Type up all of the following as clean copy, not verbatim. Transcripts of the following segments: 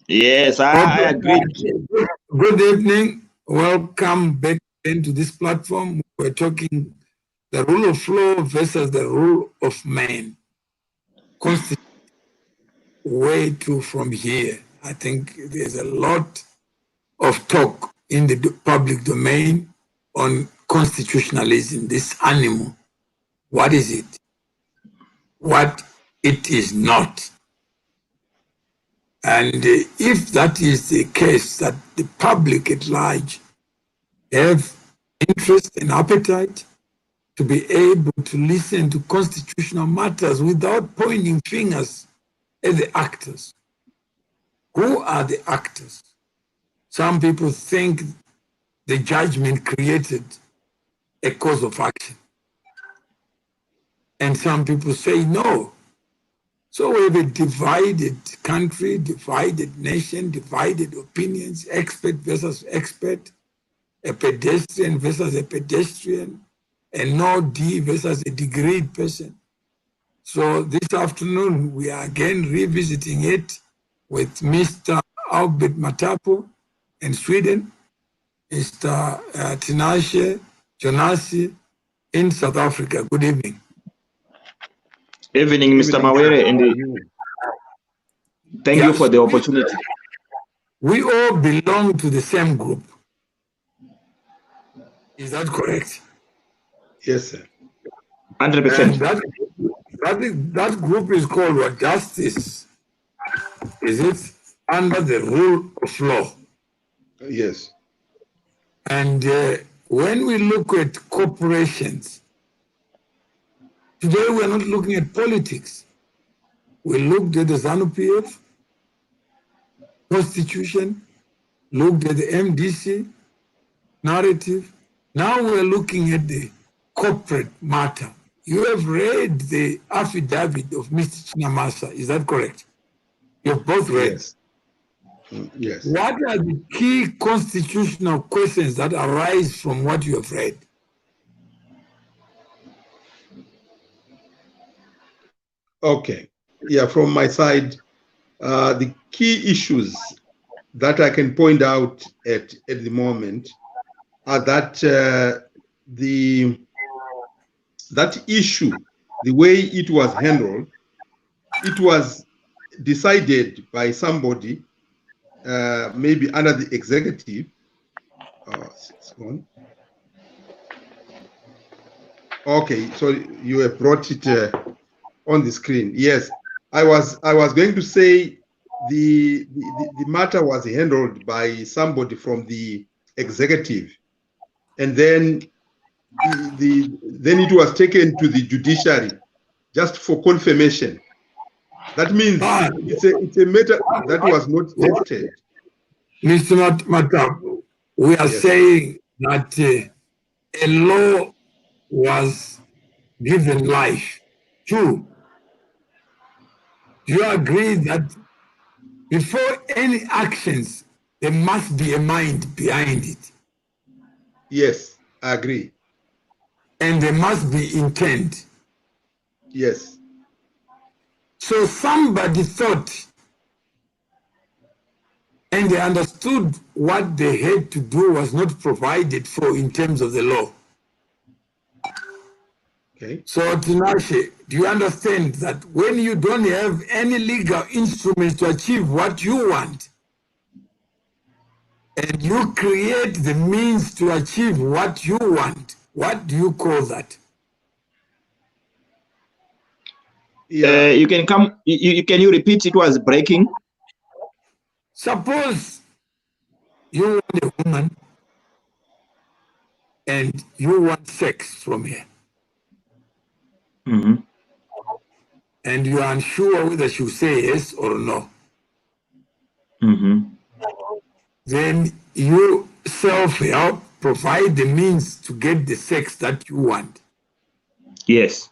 Yes, I agree. Good evening. Welcome back into this platform. We're talking the rule of law versus the rule of man. Constitution, way to from here. I think there's a lot of talk in the public domain on constitutionalism, this animal. What is it? What it is not. And if that is the case, that the public at large have interest and appetite to be able to listen to constitutional matters without pointing fingers at the actors. Who are the actors? Some people think the judgment created a cause of action. And some people say no. So we have a divided country, divided nation, divided opinions, expert versus expert, a pedestrian versus a pedestrian, a no-D versus a degreed person. So this afternoon, we are again revisiting it with Mr. Albert Matapo in Sweden, Mr. Tinashe Jonasi in South Africa. Good evening. Evening, Mr. Mawere, and thank you for the opportunity. We all belong to the same group. Is that correct? Yes, sir. 100%. That group is called what? Justice. Is it under the rule of law? Yes. And when we look at corporations, today we're not looking at politics. We looked at the ZANU-PF, Constitution, looked at the MDC narrative. Now we're looking at the corporate matter. You have read the affidavit of Mr. Chinamasa, is that correct? You've both read. Yes. Yes. What are the key constitutional questions that arise from what you have read? Okay. Yeah, from my side, the key issues that I can point out at the moment are that that issue, the way it was handled, it was decided by somebody, maybe under the executive. It's gone. Okay, so you have brought it on the screen. Yes, I was going to say the matter was handled by somebody from the executive, and then then it was taken to the judiciary just for confirmation. That means it's a matter that was not tested. Mr. Matab, we are saying that a law was given life. True. Do you agree that before any actions, there must be a mind behind it? Yes, I agree. And there must be intent. Yes. So somebody thought and they understood what they had to do was not provided for in terms of the law. Okay. So Tinashe, do you understand that when you don't have any legal instruments to achieve what you want, and you create the means to achieve what you want, what do you call that? Yeah. You can come. Can you repeat? It was breaking. Suppose you want a woman and you want sex from her. Mm-hmm. And you are unsure whether she'll say yes or no. Mm-hmm. Then you self-help provide the means to get the sex that you want. Yes.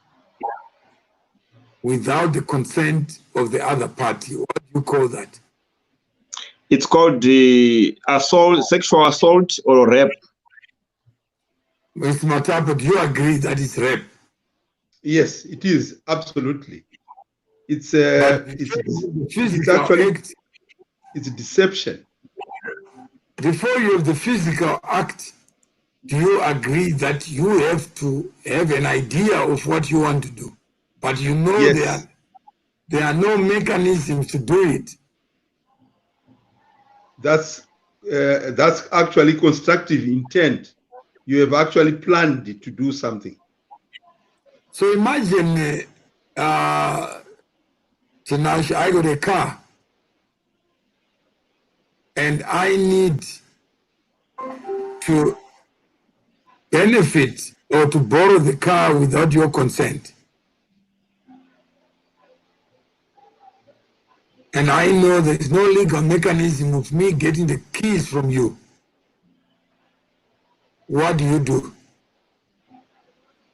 Without the consent of the other party. What do you call that? It's called assault, sexual assault, or rape. Mr. Matapo, do you agree that it's rape? Yes, it is absolutely. It's the physical actually act It's deception. Before you have the physical act, do you agree that you have to have an idea of what you want to do? But you know Yes. there are no mechanisms to do it. That's actually constructive intent. You have actually planned to do something. So imagine, Tinashe, I got a car and I need to benefit or to borrow the car without your consent. And I know there is no legal mechanism of me getting the keys from you. What do you do?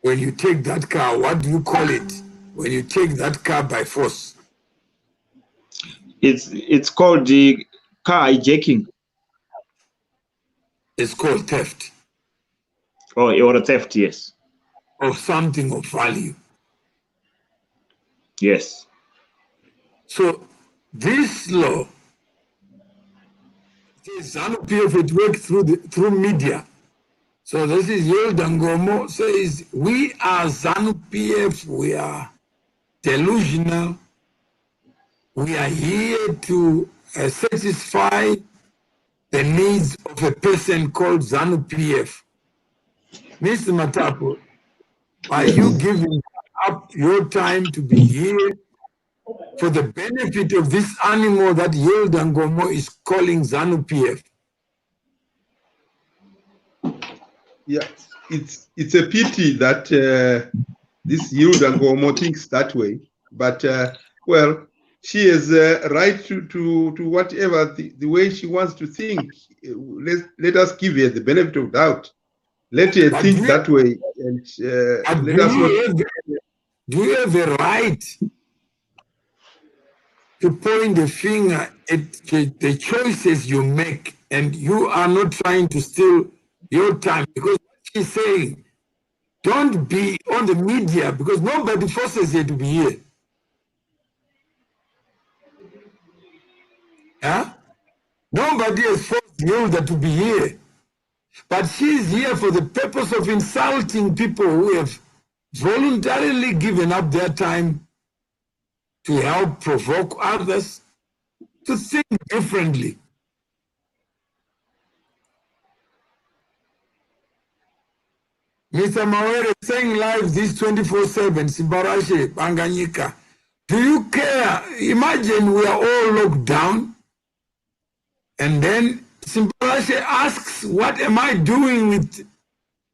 When you take that car, what do you call it? When you take that car by force? It's called the car hijacking. It's called theft. Or theft, yes. Of something of value. Yes. So this law, ZANU-PF, it worked through media. So this is Yelda Ngomo says, we are ZANU-PF, we are delusional. We are here to satisfy the needs of a person called ZANU-PF. Mr. Matapo, are you giving up your time to be here for the benefit of this animal that Yelda Ngomo is calling ZANU-PF? Yeah, it's a pity that this Yelda Ngomo thinks that way. But well, she has a right to whatever the way she wants to think. Let us give her the benefit of doubt. Let her think that way, and let us not. Do you have a right to point the finger at the choices you make, and you are not trying to steal your time? Because she's saying, don't be on the media because nobody forces you to be here. Huh? Nobody has forced Hilda to be here. But she's here for the purpose of insulting people who have voluntarily given up their time to help provoke others to think differently. Mr. Mawere saying live this 24/7, Simbarashe, Banganyika. Do you care? Imagine we are all locked down and then Simbarashe asks, what am I doing with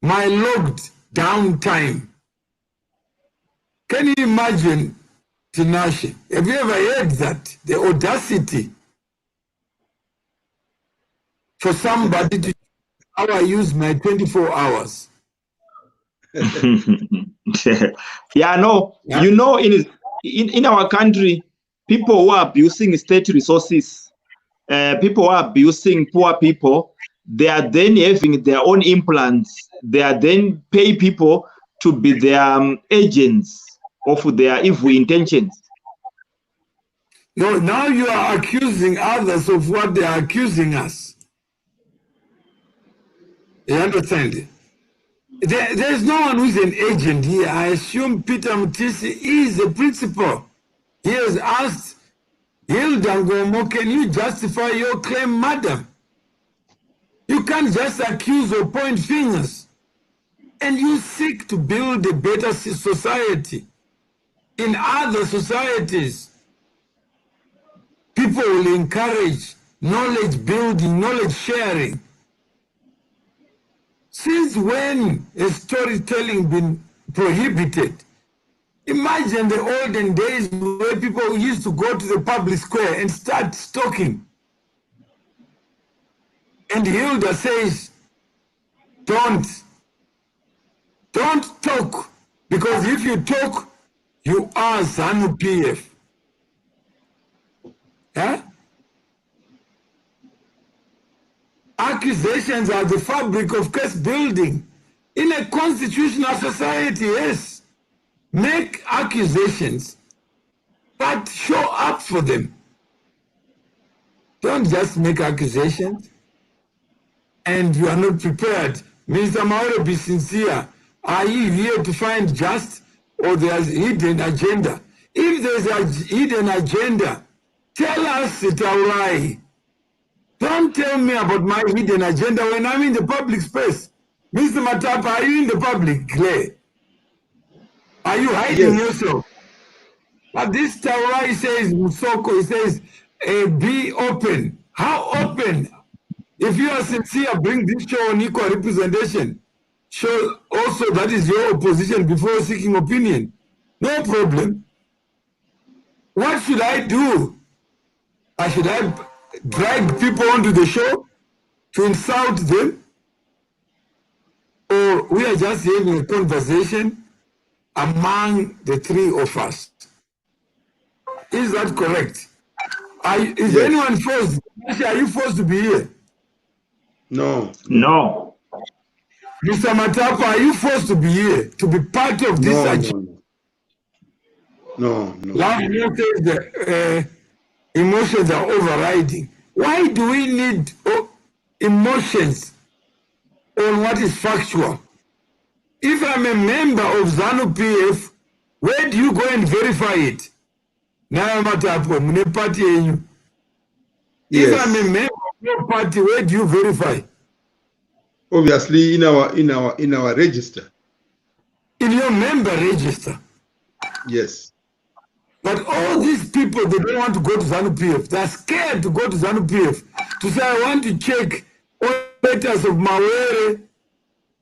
my locked down time? Can you imagine, Tinashe? Have you ever heard that? The audacity for somebody to how I use my 24 hours. Yeah, no, Yeah. you know, in our country, people who are abusing state resources, people who are abusing poor people, they are then having their own implants. They are then pay people to be their agents of their evil intentions. No, now you are accusing others of what they are accusing us. You understand? There's no one who's an agent here. I assume Peter Mutisi is the principal. He has asked Yelda Ngomo, can you justify your claim, madam? You can't just accuse or point fingers. And you seek to build a better society. In other societies, people will encourage knowledge building, knowledge sharing. Since when has storytelling been prohibited? Imagine the olden days where people used to go to the public square and start talking. And Hilda says, don't talk, because if you talk, you are ZANU-PF. Huh? Accusations are the fabric of case building. In a constitutional society, yes, make accusations, but show up for them. Don't just make accusations and you are not prepared. Mr. Mauro, be sincere. Are you here to find just or there's hidden agenda? If there's a hidden agenda, tell us it outright. Don't tell me about my hidden agenda when I'm in the public space. Mr. Matapa, are you in the public, Clay? Are you hiding yourself? But this Taurai says, Musoko, it says, be open. How open? If you are sincere, bring this show on equal representation. Show also that is your opposition before seeking opinion. No problem. What should I do? Should I drag people onto the show to insult them? Or we are just having a conversation among the three of us? Is that correct? Is anyone forced? Are you forced to be here? No. No. Mr. Matapa, are you forced to be here, to be part of this agenda? No. Last year says the emotions are overriding. Why do we need emotions on what is factual? If I'm a member of ZANU-PF, where do you go and verify it? Now Matapo, mune party yenyu. If I'm a member of your party, where do you verify? Obviously, in our register. In your member register. Yes. But all these people, they don't want to go to ZANU-PF. They're scared to go to ZANU-PF to say, I want to check all letters of Mawere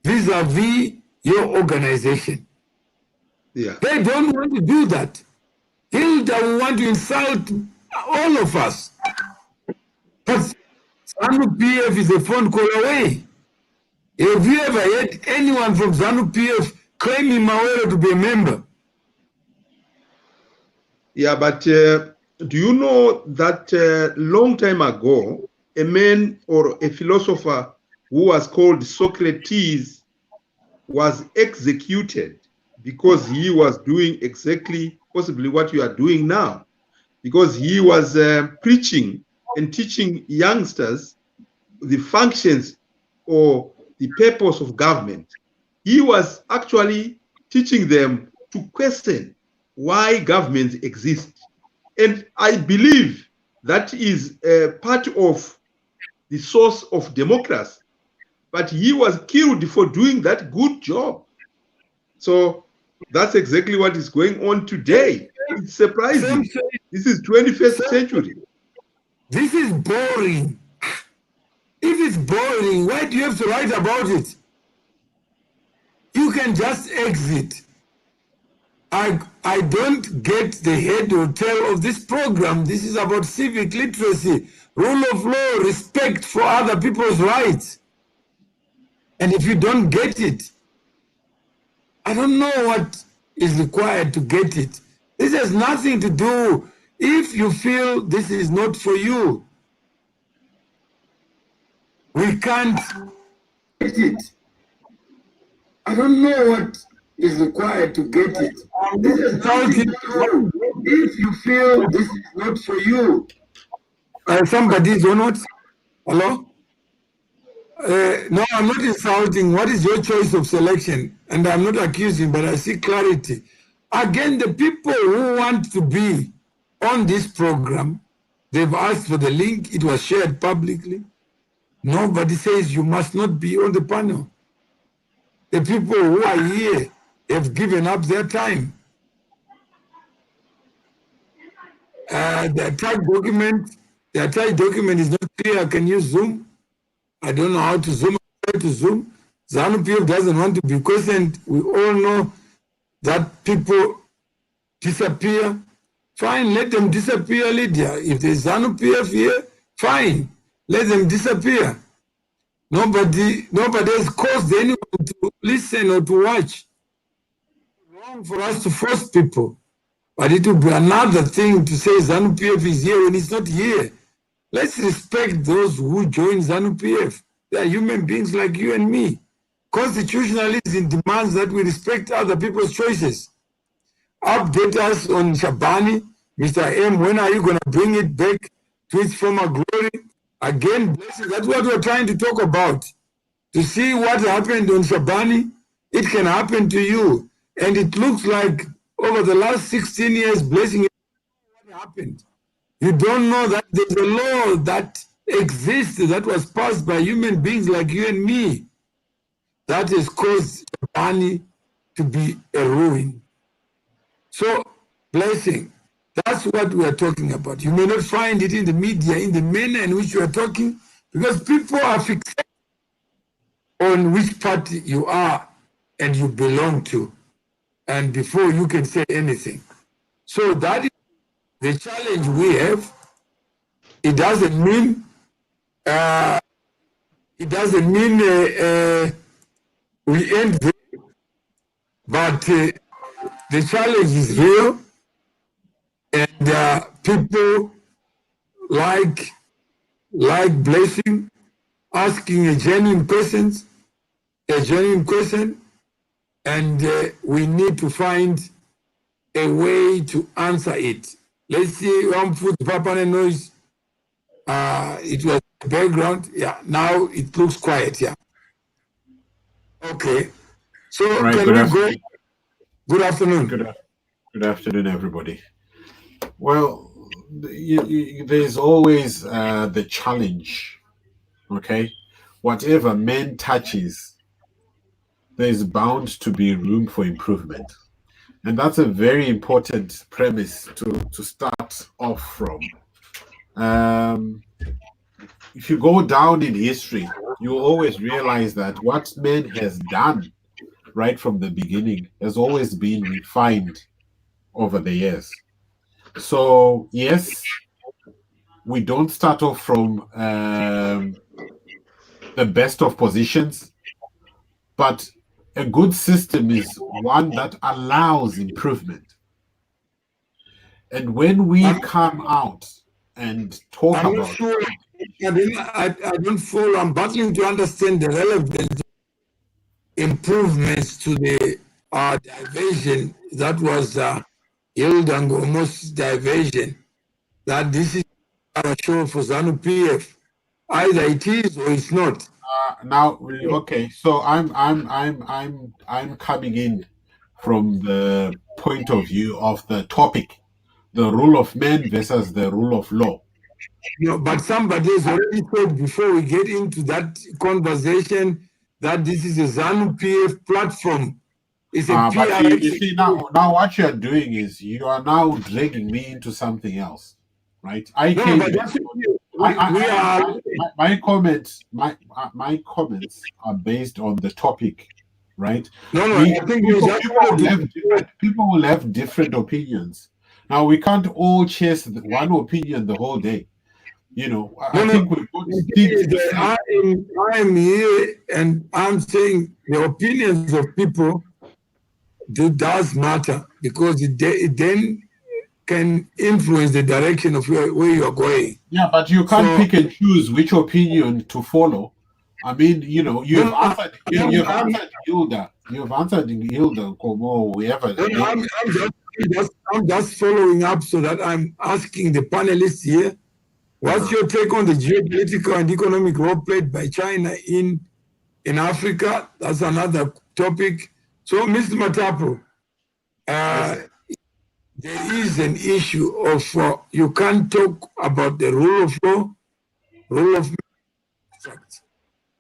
vis-a-vis your organization. Yeah. They don't want to do that. Hilda will want to insult all of us. But ZANU-PF is a phone call away. Have you ever heard anyone from ZANU-PF claiming Mawere to be a member? Yeah, but do you know that long time ago, a man or a philosopher who was called Socrates was executed because he was doing exactly possibly what you are doing now, because he was preaching and teaching youngsters the functions or the purpose of government. He was actually teaching them to question why governments exist. And I believe that is part of the source of democracy. But he was killed for doing that good job. So that's exactly what is going on today. It's surprising. This is 21st century. This is boring. If it's boring, why do you have to write about it? You can just exit. I don't get the head or tail of this program. This is about civic literacy, rule of law, respect for other people's rights. And if you don't get it, I don't know what is required to get it. This has nothing to do. If you feel this is not for you, we can't get it. I don't know what is required to get it. This is if you feel this is not for you. Somebody is or not? Hello? No, I'm not insulting. What is your choice of selection? And I'm not accusing, but I see clarity. Again, the people who want to be on this program, they've asked for the link. It was shared publicly. Nobody says you must not be on the panel. The people who are here have given up their time. The attached document is not clear. Can you zoom? I don't know how to zoom. I try to zoom. ZANU-PF doesn't want to be questioned. We all know that people disappear. Fine, let them disappear, Lydia. If there's ZANU-PF here, fine, let them disappear. Nobody has caused anyone to listen or to watch. It's wrong for us to force people. But it would be another thing to say ZANU-PF is here when it's not here. Let's respect those who join ZANU-PF. They are human beings like you and me. Constitutionalism demands that we respect other people's choices. Update us on Shabani. Mr. M, when are you going to bring it back to its former glory. Again, blessing. That's what we're trying to talk about. To see what happened on Shabani, it can happen to you. And it looks like over the last 16 years, blessing, what happened? You don't know that there's a law that exists, that was passed by human beings like you and me, that has caused Shabani to be a ruin. So, blessing, that's what we are talking about. You may not find it in the media in the manner in which you are talking, because people are fixated on which party you are and you belong to, and before you can say anything. So that is the challenge we have. It doesn't mean we end there, but the challenge is real, and people like blessing, asking a genuine question, and we need to find a way to answer it. Let's see, one foot Papa noise. It was background. Yeah, now it looks quiet. Yeah. Okay. So right, can we go? Good afternoon. Good afternoon, everybody. Well, there's always the challenge. Okay, whatever man touches, there's bound to be room for improvement. And that's a very important premise to start off from. If you go down in history, you always realize that what man has done right from the beginning has always been refined over the years. So, yes, we don't start off from the best of positions, but a good system is one that allows improvement. And when we come out and talk I'm about not sure. I don't follow. I'm battling to understand the relevant improvements to the diversion that was held and almost diversion. That this is a show for ZANU PF. Either it is or it's not. Now, okay. So I'm coming in from the point of view of the topic, the rule of man versus the rule of law. No, but somebody has already said before we get into that conversation that this is a ZANU PF platform. It's a but you see now what you are doing is you are now dragging me into something else, right? My comments are based on the topic, right? I think people will have different opinions. Now we can't all chase one opinion the whole day. You know, I think we've got I am here and I'm saying the opinions of people does matter, because it then can influence the direction of where you are going. Yeah, but you can't pick and choose which opinion to follow. I mean, you know, you've answered Hilda, Komo, whoever. I'm just following up so that I'm asking the panelists here, what's your take on the geopolitical and economic role played by China in Africa? That's another topic. So, Mr. Matapo, there is an issue of you can't talk about the rule of law, rule of construct,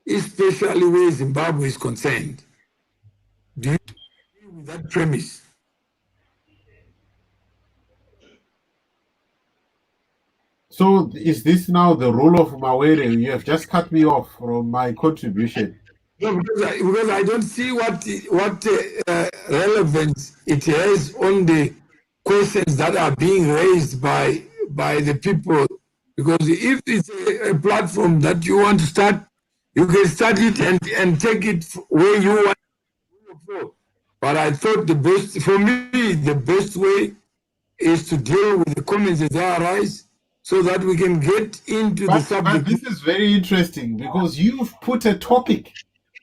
especially where Zimbabwe is concerned. Do you agree with that premise? So is this now the rule of Mawere? You have just cut me off from my contribution. No, because I don't see what relevance it has on the questions that are being raised by the people. Because if it's a platform that you want to start, you can start it and take it where you want to go. But I thought the best way is to deal with the comments as they arise, so that we can get into the subject. But this is very interesting, because you've put a topic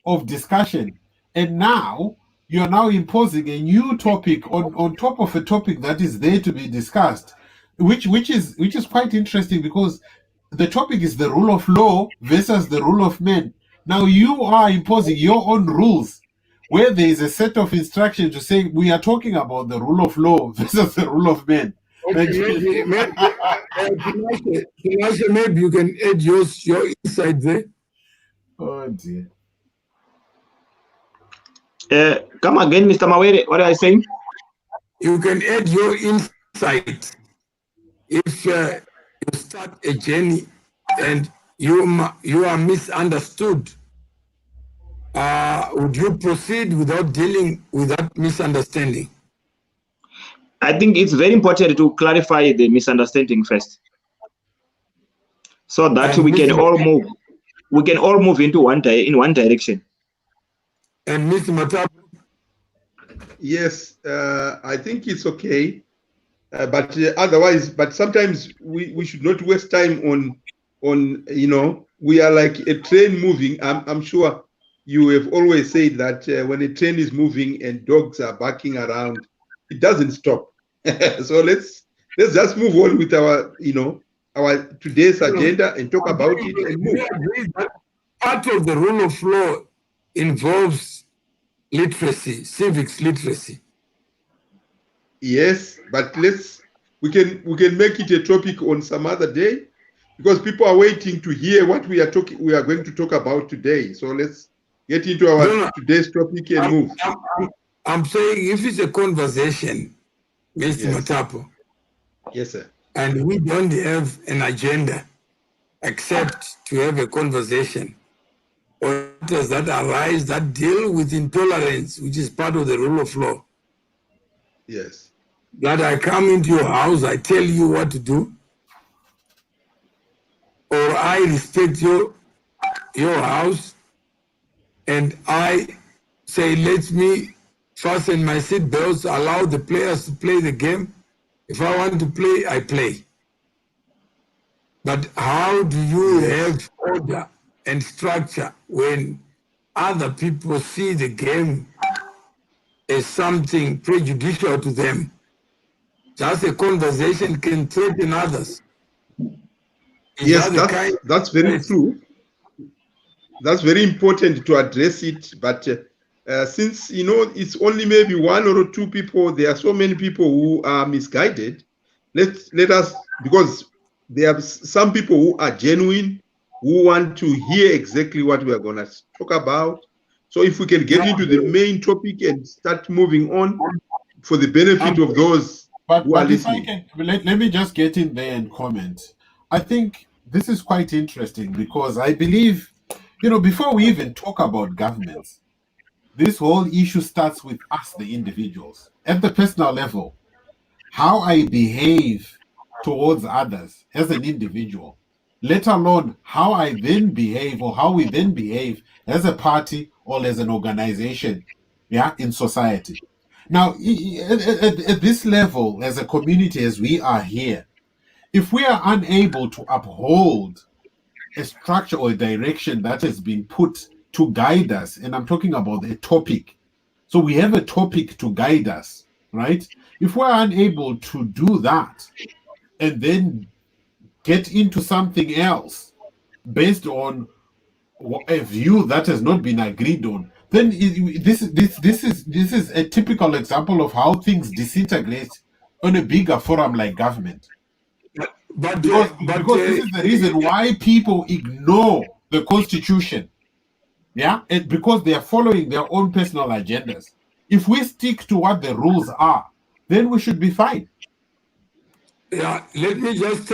of discussion, and now you're now imposing a new topic on top of a topic that is there to be discussed, which is quite interesting, because the topic is the rule of law versus the rule of men. Now you are imposing your own rules where there is a set of instructions to say we are talking about the rule of law versus the rule of men. Okay, maybe you can add your insight there. Oh dear. Come again, Mr. Mawere, what are you saying? You can add your insight. If you start a journey and you are misunderstood, would you proceed without dealing with that misunderstanding? I think it's very important to clarify the misunderstanding first, so that And we can all move. We can all move into one direction. And Mr. Matapu? Yes, I think it's okay. But otherwise, but sometimes we should not waste time on we are like a train moving. I'm sure you have always said that when a train is moving and dogs are barking around, it doesn't stop. So let's just move on with our our today's agenda and talk about it and move. Part of the rule of law involves literacy, civics literacy. Yes, but we can make it a topic on some other day, because people are waiting to hear what we are going to talk about today. So let's get into our today's topic and move. I'm saying if it's a conversation, Mr. Matapo. Yes, sir. And we don't have an agenda except to have a conversation or matters that arise that deal with intolerance, which is part of the rule of law. Yes. That I come into your house, I tell you what to do, or I respect your house, and I say, let me fasten my seat belts, allow the players to play the game. If I want to play, I play. But how do you have order and structure when other people see the game as something prejudicial to them? Just a conversation can threaten others. Yes, that's very true. That's very important to address it. But since it's only maybe one or two people, there are so many people who are misguided. Let us, because there are some people who are genuine, who want to hear exactly what we are going to talk about. So if we can get into the main topic and start moving on for the benefit of those who are listening. Let me just get in there and comment. I think this is quite interesting because I believe, before we even talk about governments, this whole issue starts with us, the individuals, at the personal level. How I behave towards others as an individual, let alone how I then behave or how we then behave as a party or as an organization, in society. Now, at this level, as a community, as we are here, if we are unable to uphold a structure or a direction that has been put to guide us, and I'm talking about a topic, so we have a topic to guide us, right? If we're unable to do that and then get into something else based on a view that has not been agreed on, then this is a typical example of how things disintegrate on a bigger forum like government. Because this is the reason why people ignore the Constitution, and because they are following their own personal agendas. If we stick to what the rules are, then we should be fine. Yeah, let me just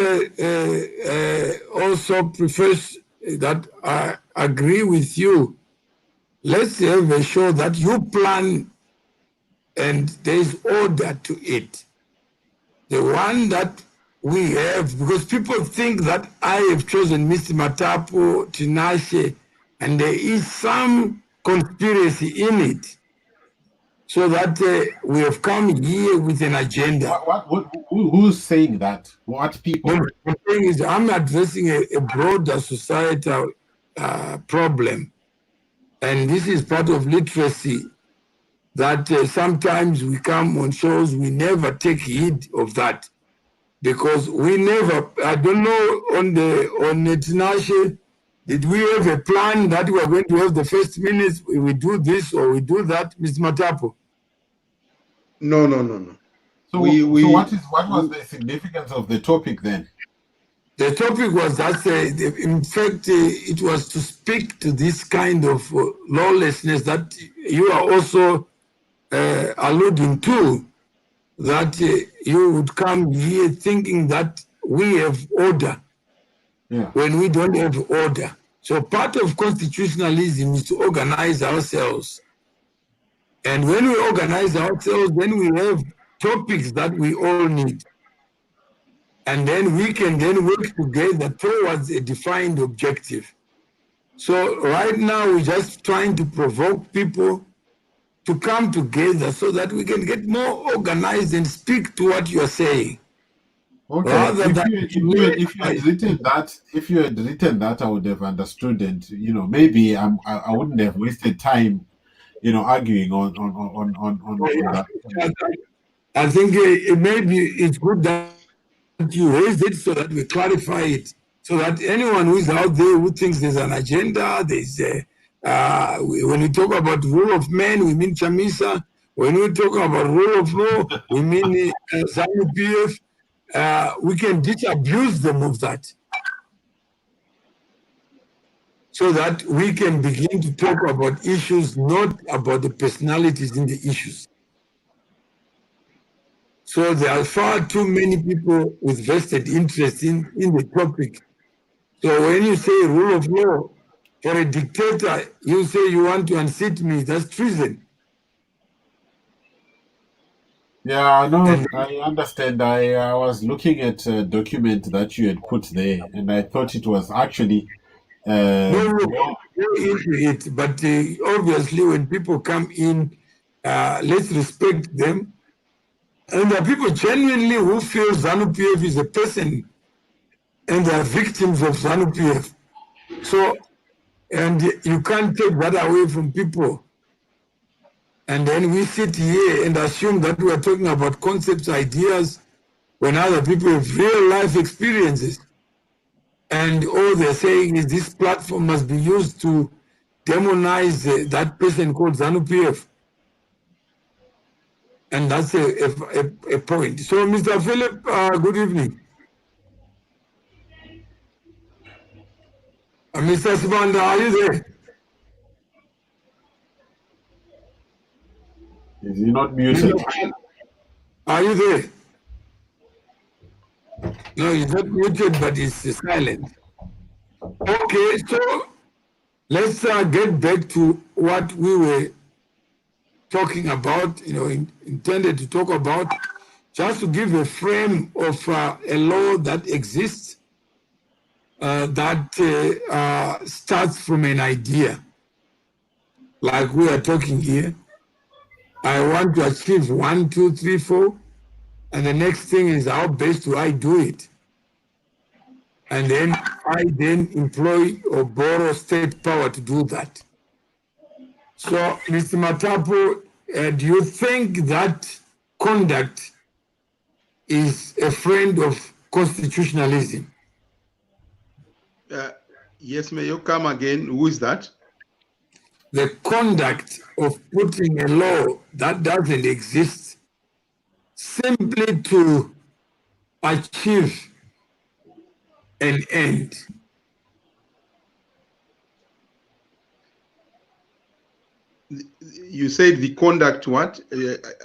also preface that I agree with you. Let's have a show that you plan and there is order to it. The one that we have, because people think that I have chosen Mr. Matapu, Tinashe, and there is some conspiracy in it. So that we have come here with an agenda. Who's saying that? What people? The thing is, I'm addressing a broader societal problem. And this is part of literacy, that sometimes we come on shows, we never take heed of that. because we never, I don't know, on Tinashe, did we have a plan that we are going to have the first minutes, we do this or we do that, Mr. Matapo? No. So, what was the significance of the topic then? The topic was that, in fact, it was to speak to this kind of lawlessness that you are also alluding to, that you would come here thinking that we have order when we don't have order. So part of constitutionalism is to organize ourselves. And when we organize ourselves, then we have topics that we all need. And then we can then work together towards a defined objective. So right now, we're just trying to provoke people to come together so that we can get more organized and speak to what you're saying. Okay. If you had written that, I would have understood, and maybe I wouldn't have wasted time, arguing on that. I think maybe it's good that you raised it so that we clarify it, so that anyone who is out there who thinks there's an agenda, there's when we talk about rule of man, we mean Chamisa. When we talk about rule of law, we mean ZANU-PF. We can disabuse them of that, so that we can begin to talk about issues, not about the personalities in the issues. So there are far too many people with vested interest in the topic. So when you say rule of law, for a dictator, you say you want to unseat me, that's treason. Yeah, no, I understand. I was looking at a document that you had put there, and I thought it was actually no into it. But obviously, when people come in, let's respect them. And there are people genuinely who feel ZANU-PF is a person, and they are victims of ZANU-PF. So, and you can't take that away from people. And then we sit here and assume that we are talking about concepts, ideas, when other people have real life experiences. And all they're saying is this platform must be used to demonize that person called ZANU-PF. And that's a point. So, Mr. Philip, good evening. Mr. Sibanda, are you there? Is he not muted? Are you there? No, he's not muted, but he's silent. Okay, so let's get back to what we were talking about, intended to talk about, just to give a frame of a law that exists that starts from an idea. Like we are talking here. I want to achieve 1, 2, 3, 4. And the next thing is how best do I do it? And then I employ or borrow state power to do that. So, Mr. Matapo, do you think that conduct is a friend of constitutionalism? Yes, may you come again? Who is that? The conduct of putting a law that doesn't exist simply to achieve an end. You said the conduct what?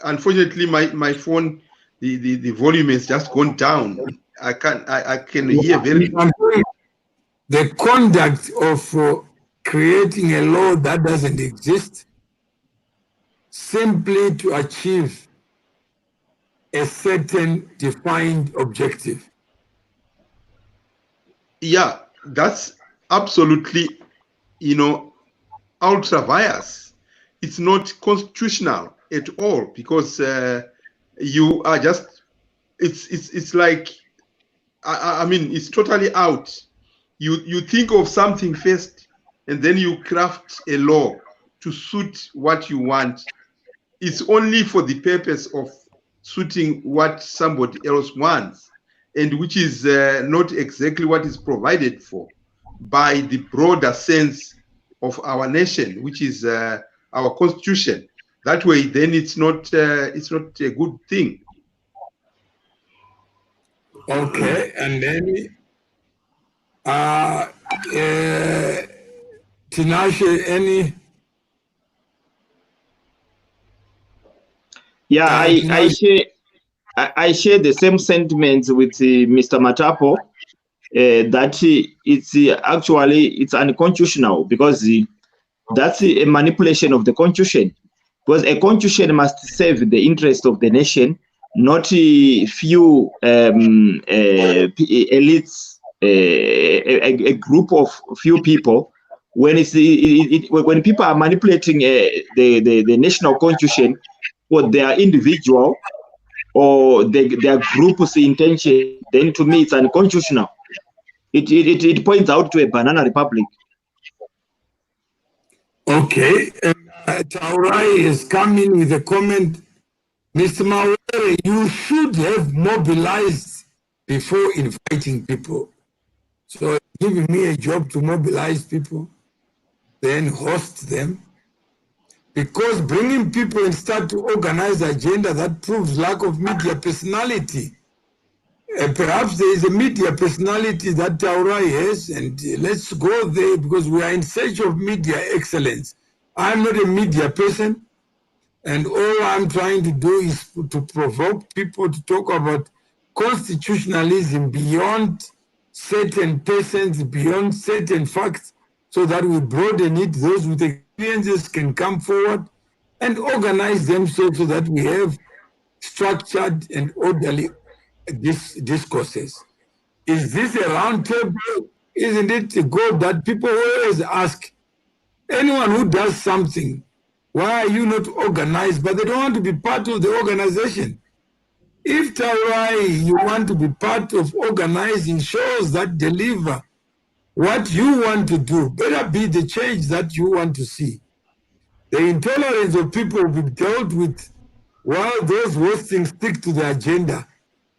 Unfortunately, my phone, the volume has just gone down. I can hear very. The conduct of creating a law that doesn't exist simply to achieve a certain defined objective. Yeah, that's absolutely, ultra vires. It's not constitutional at all, because you are just, it's like, I mean, it's totally out. You think of something first, and then you craft a law to suit what you want. It's only for the purpose of suiting what somebody else wants. and which is not exactly what is provided for by the broader sense of our nation, which is our constitution. That way, then it's not a good thing. Okay, and then Tinashe, any? Yeah, I share the same sentiments with Mr. Matapo, that it's unconstitutional, because that's a manipulation of the constitution, because a constitution must serve the interest of the nation, not a few elites, a group of few people. When when people are manipulating the national constitution for their individual or their group's intention, then to me it's unconstitutional. It points out to a banana republic. Okay, Taurai is coming with a comment. Mr. Mawere, you should have mobilized before inviting people. So giving me a job to mobilize people, then host them. Because bringing people and start to organize agenda, that proves lack of media personality. Perhaps there is a media personality that Taurai has, and let's go there, because we are in search of media excellence. I'm not a media person, and all I'm trying to do is to provoke people to talk about constitutionalism beyond certain persons, beyond certain facts, so that we broaden it. Those with experiences can come forward and organize themselves so that we have structured and orderly discourses. Is this a round table? Isn't it good that people always ask, anyone who does something, why are you not organized? But they don't want to be part of the organization. If Taurai, you want to be part of organizing shows that deliver what you want to do, better be the change that you want to see. The intolerance of people will be dealt with while those hosting stick to the agenda.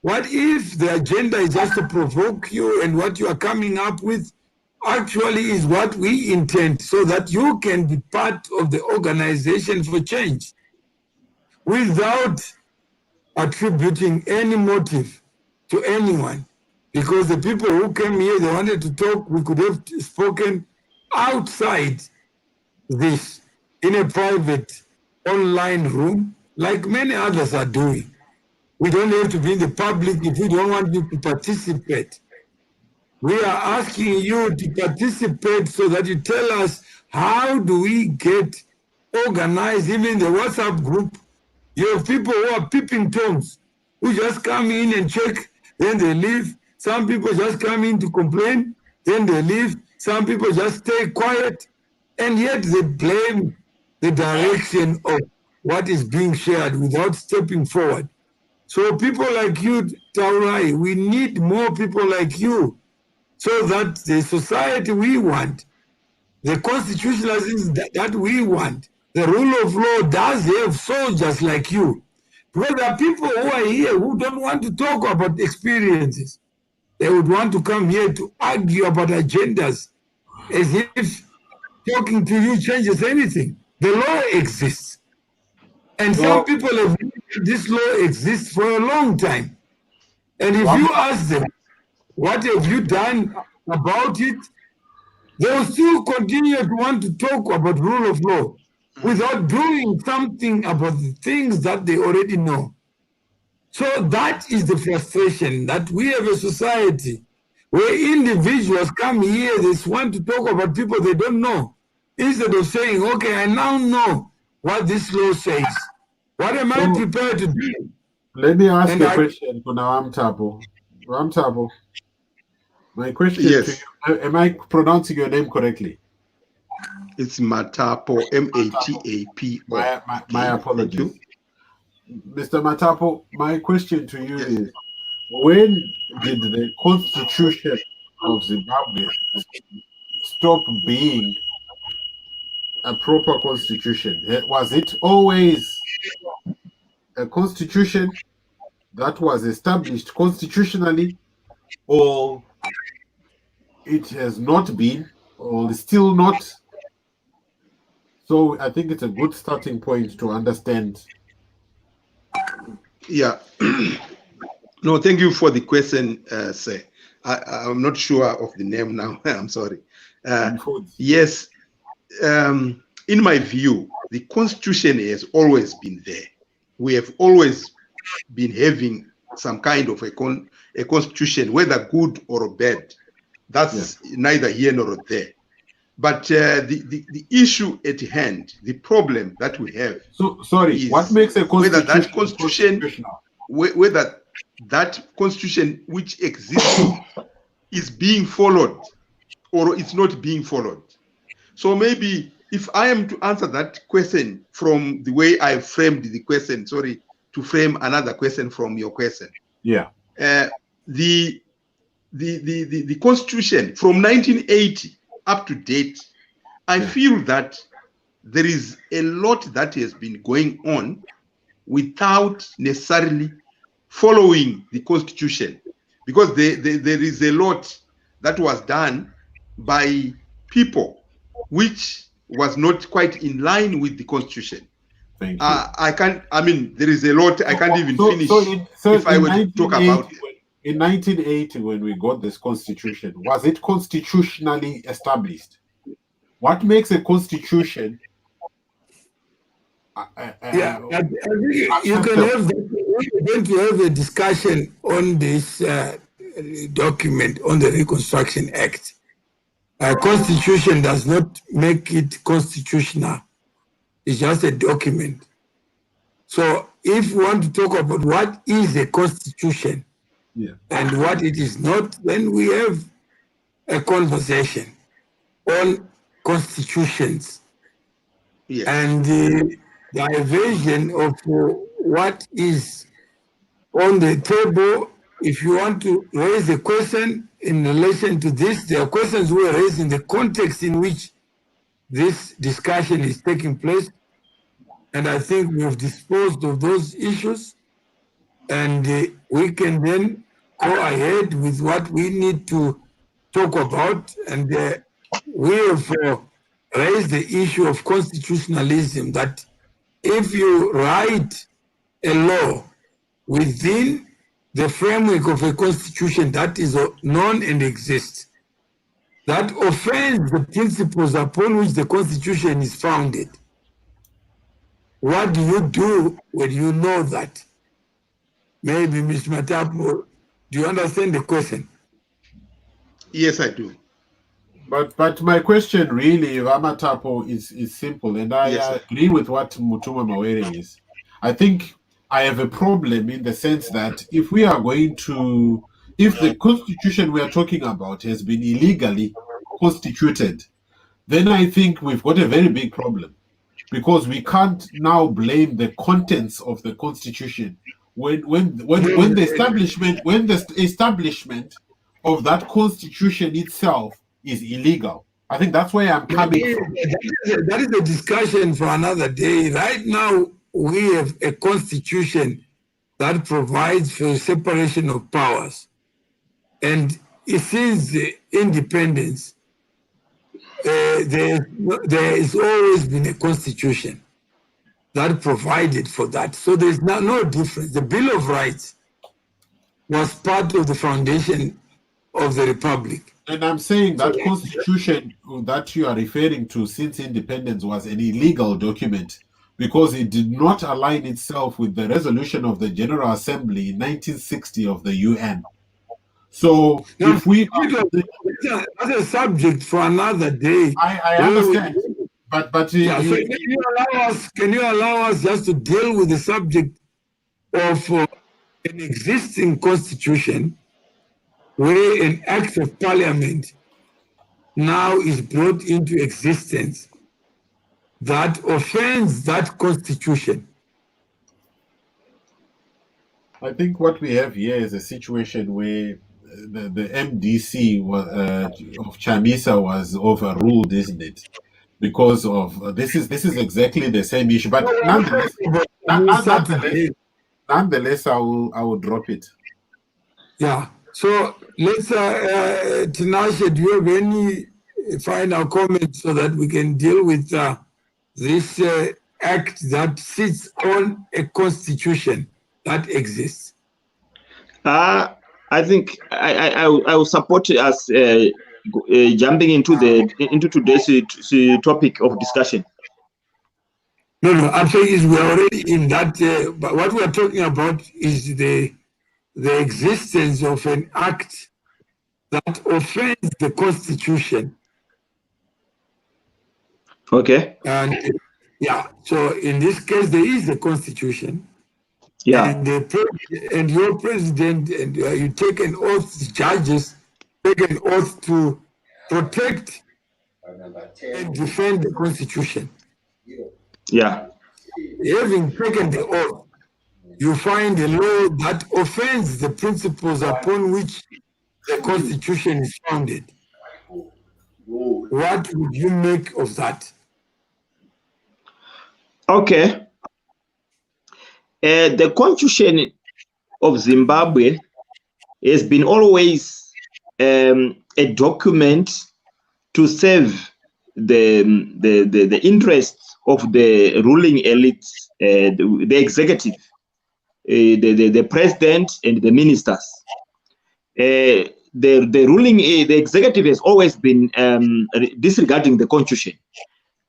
What if the agenda is just to provoke you, and what you are coming up with actually is what we intend, so that you can be part of the organization for change without attributing any motive to anyone? Because the people who came here, they wanted to talk, we could have spoken outside this in a private online room, like many others are doing. We don't have to be in the public if we don't want you to participate. We are asking you to participate so that you tell us, how do we get organized? Even the WhatsApp group, you have people who are peeping toms, who just come in and check, then they leave. Some people just come in to complain, then they leave. Some people just stay quiet, and yet they blame the direction of what is being shared without stepping forward. So people like you, Taurai, we need more people like you, so that the society we want, the constitutionalism that we want, the rule of law does have soldiers like you. Because there are people who are here who don't want to talk about experiences. They would want to come here to argue about agendas, as if talking to you changes anything. The law exists. And some people have known this law exists for a long time. And if you ask them, what have you done about it? They will still continue to want to talk about rule of law without doing something about the things that they already know. So that is the frustration, that we have a society where individuals come here, they want to talk about people they don't know, instead of saying, okay, I now know what this law says. What am I prepared to do? Let me ask you a question for Ramtapo. Ramtapo, my question to you, am I pronouncing your name correctly? It's Matapo, M-A-T-A-P-O. My apologies. Mr. Matapo, my question to you is, when did the Constitution of Zimbabwe stop being a proper constitution? Was it always a constitution that was established constitutionally, or it has not been, or is still not. So I think it's a good starting point to understand. Yeah. No, thank you for the question, sir. I'm not sure of the name now. I'm sorry. Yes, in my view, the Constitution has always been there. We have always been having some kind of a constitution, whether good or bad. That's neither here nor there. But the issue at hand, the problem that we have. So sorry, what makes a constitution whether that constitution which exists is being followed or it's not being followed. So maybe if I am to answer that question from the way I framed the question, sorry, to frame another question from your question. Yeah. The Constitution from 1980 up to date, I feel that there is a lot that has been going on without necessarily following the Constitution, because there is a lot that was done by people which was not quite in line with the Constitution. Thank you. I mean, there is a lot I can't even finish if I were to talk about it. In 1980, when we got this Constitution, was it constitutionally established? What makes a constitution? I think you can have we're going to have a discussion on this document on the Reconstruction Act. Constitution does not make it constitutional. It's just a document. So if we want to talk about what is a constitution and what it is not, then we have a conversation on constitutions. And the diversion of what is on the table. If you want to raise a question in relation to this, there are questions we are raised in the context in which this discussion is taking place. And I think we have disposed of those issues, and we can then go ahead with what we need to talk about. And we have raised the issue of constitutionalism, that if you write a law within the framework of a constitution that is known and exists, that offends the principles upon which the constitution is founded. What do you do when you know that? Maybe, Mr. Matapo, do you understand the question? Yes, I do. But my question really, Ramatapo, is simple, and I agree with what Mutuma Mawere is. I think I have a problem in the sense that if the constitution we are talking about has been illegally constituted, then I think we've got a very big problem, because we can't now blame the contents of the constitution when the establishment of that constitution itself is illegal. I think that's where I'm coming from. That is a discussion for another day. Right now, we have a constitution that provides for separation of powers. And since the independence, there has always been a constitution that provided for that. So there's no difference. The Bill of Rights was part of the foundation of the Republic. And I'm saying that constitution that you are referring to since independence was an illegal document, because it did not align itself with the resolution of the General Assembly in 1960 of the UN. So if we... That's a subject for another day. I understand. But so can you allow us just to deal with the subject of an existing constitution where an act of parliament now is brought into existence that offends that constitution? I think what we have here is a situation where the MDC of Chamisa was overruled, isn't it? Because of this is exactly the same issue. But nonetheless, I will drop it. Yeah. So let's, Tinashe, do you have any final comments so that we can deal with this act that sits on a constitution that exists? I think I will support us jumping into today's topic of discussion. No, I'm saying we're already in that. But what we're talking about is the existence of an act that offends the Constitution. Okay. And yeah, so in this case, there is a Constitution. Yeah. And your president, and you take an oath, judges take an oath to protect and defend the Constitution. Yeah. Having taken the oath, you find a law that offends the principles upon which the Constitution is founded. What would you make of that? Okay. The Constitution of Zimbabwe has been always a document to serve the interests of the ruling elite, the executive, the president, and the ministers. The executive has always been disregarding the Constitution.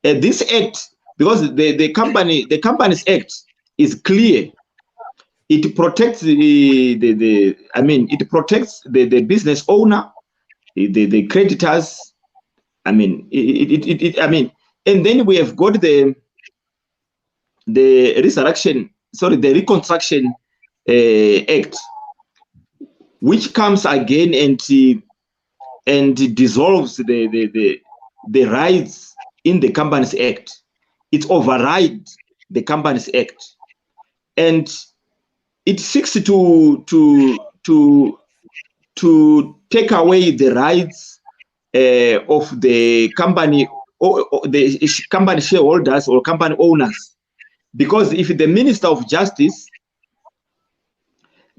This act, because the Companies Act is clear, it protects it protects the business owner, the creditors. And then we have got the Reconstruction Act, which comes again and dissolves the rights in the Companies Act. It overrides the Companies Act, and it seeks to take away the rights of the company, or the company shareholders or company owners, because if the Minister of Justice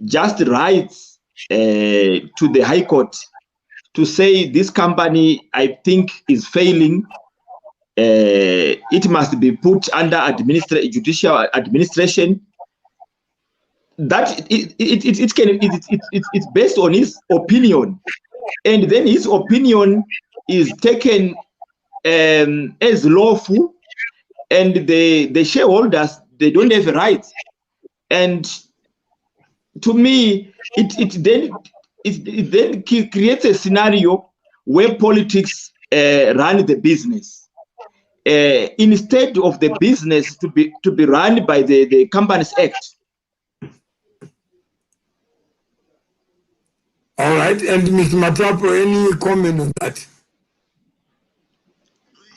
just writes to the High Court to say this company, I think, is failing, it must be put under judicial administration. That it's based on his opinion, and then his opinion is taken as lawful, and the shareholders, they don't have a right. And to me, it then creates a scenario where politics run the business instead of the business to be run by the Companies Act. All right, and Mr. Matapo, any comment on that?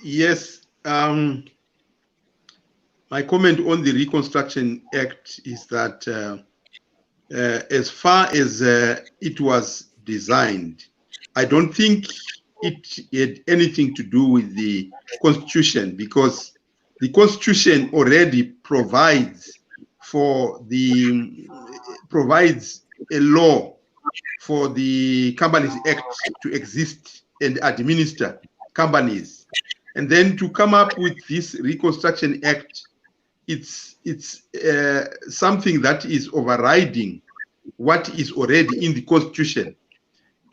Yes, my comment on the Reconstruction Act is that as far as it was designed, I don't think it had anything to do with the Constitution, because the Constitution already provides a law for the Companies Act to exist and administer companies. And then to come up with this Reconstruction Act, it's something that is overriding what is already in the Constitution.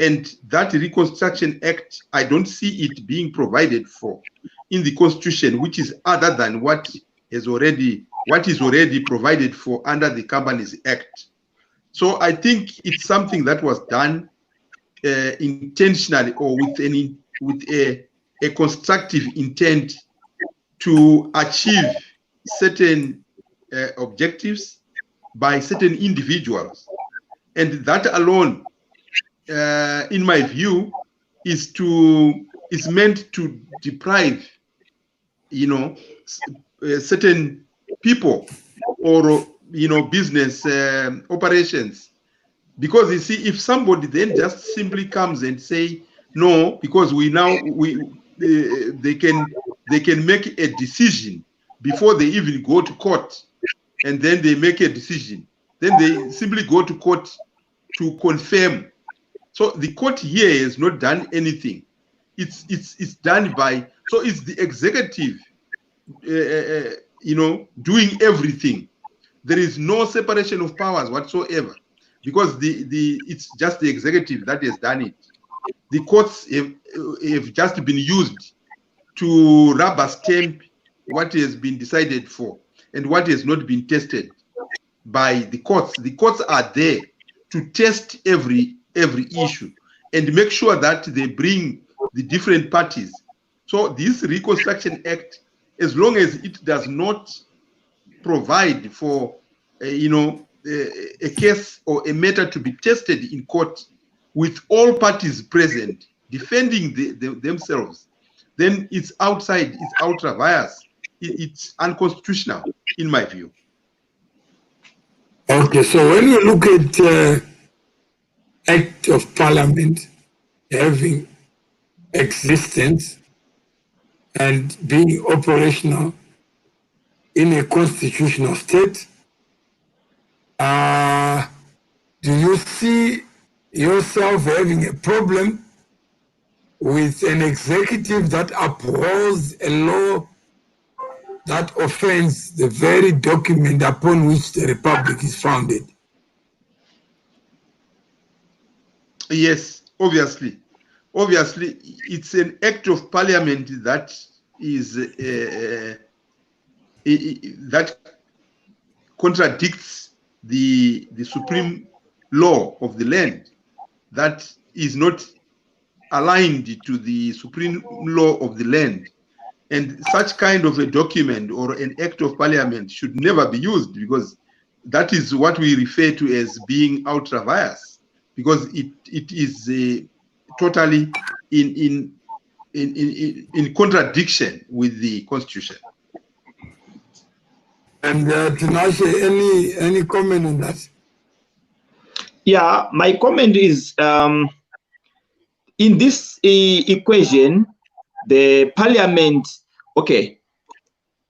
And that Reconstruction Act, I don't see it being provided for in the Constitution, which is other than what is already provided for under the Companies Act. So I think it's something that was done intentionally, or with a constructive intent to achieve certain objectives by certain individuals, and that alone, in my view, is meant to deprive, certain people or business operations. Because you see, if somebody then just simply comes and say no, because they can make a decision before they even go to court, and then they make a decision, then they simply go to court to confirm So the court here has not done anything. It's done by, so it's the executive, doing everything. There is no separation of powers whatsoever, because it's just the executive that has done it. The courts have just been used to rubber stamp what has been decided for and what has not been tested by the courts. The courts are there to test every issue and make sure that they bring the different parties. So this Reconstruction Act, as long as it does not provide for a case or a matter to be tested in court with all parties present defending themselves, then it's outside, it's ultra vires, it's unconstitutional in my view. Okay, so when you look at Act of Parliament having existence and being operational in a constitutional state, do you see yourself having a problem with an executive that upholds a law that offends the very document upon which the republic is founded? Yes, obviously. Obviously, it's an act of parliament that is that contradicts the supreme law of the land, that is not aligned to the supreme law of the land. And such kind of a document or an act of parliament should never be used, because that is what we refer to as being ultra vires, because it is totally in contradiction with the Constitution. And Tinashe, any comment on that? Yeah, my comment is in this equation, the parliament, okay,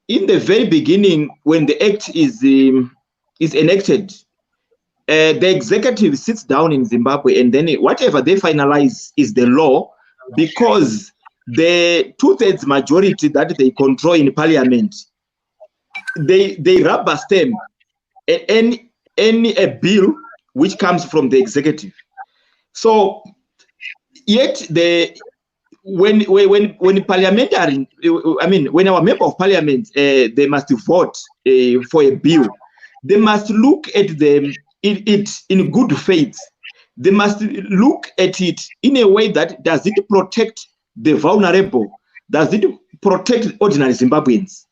in the very beginning, when the act is enacted, the executive sits down in Zimbabwe, and then whatever they finalize is the law, because the 2/3 majority that they control in parliament, they rubber stamp any bill which comes from the executive. So yet when parliamentary, I mean, when our member of parliament, they must vote for a bill, they must look at it in good faith. They must look at it in a way that, does it protect the vulnerable? Does it protect ordinary Zimbabweans?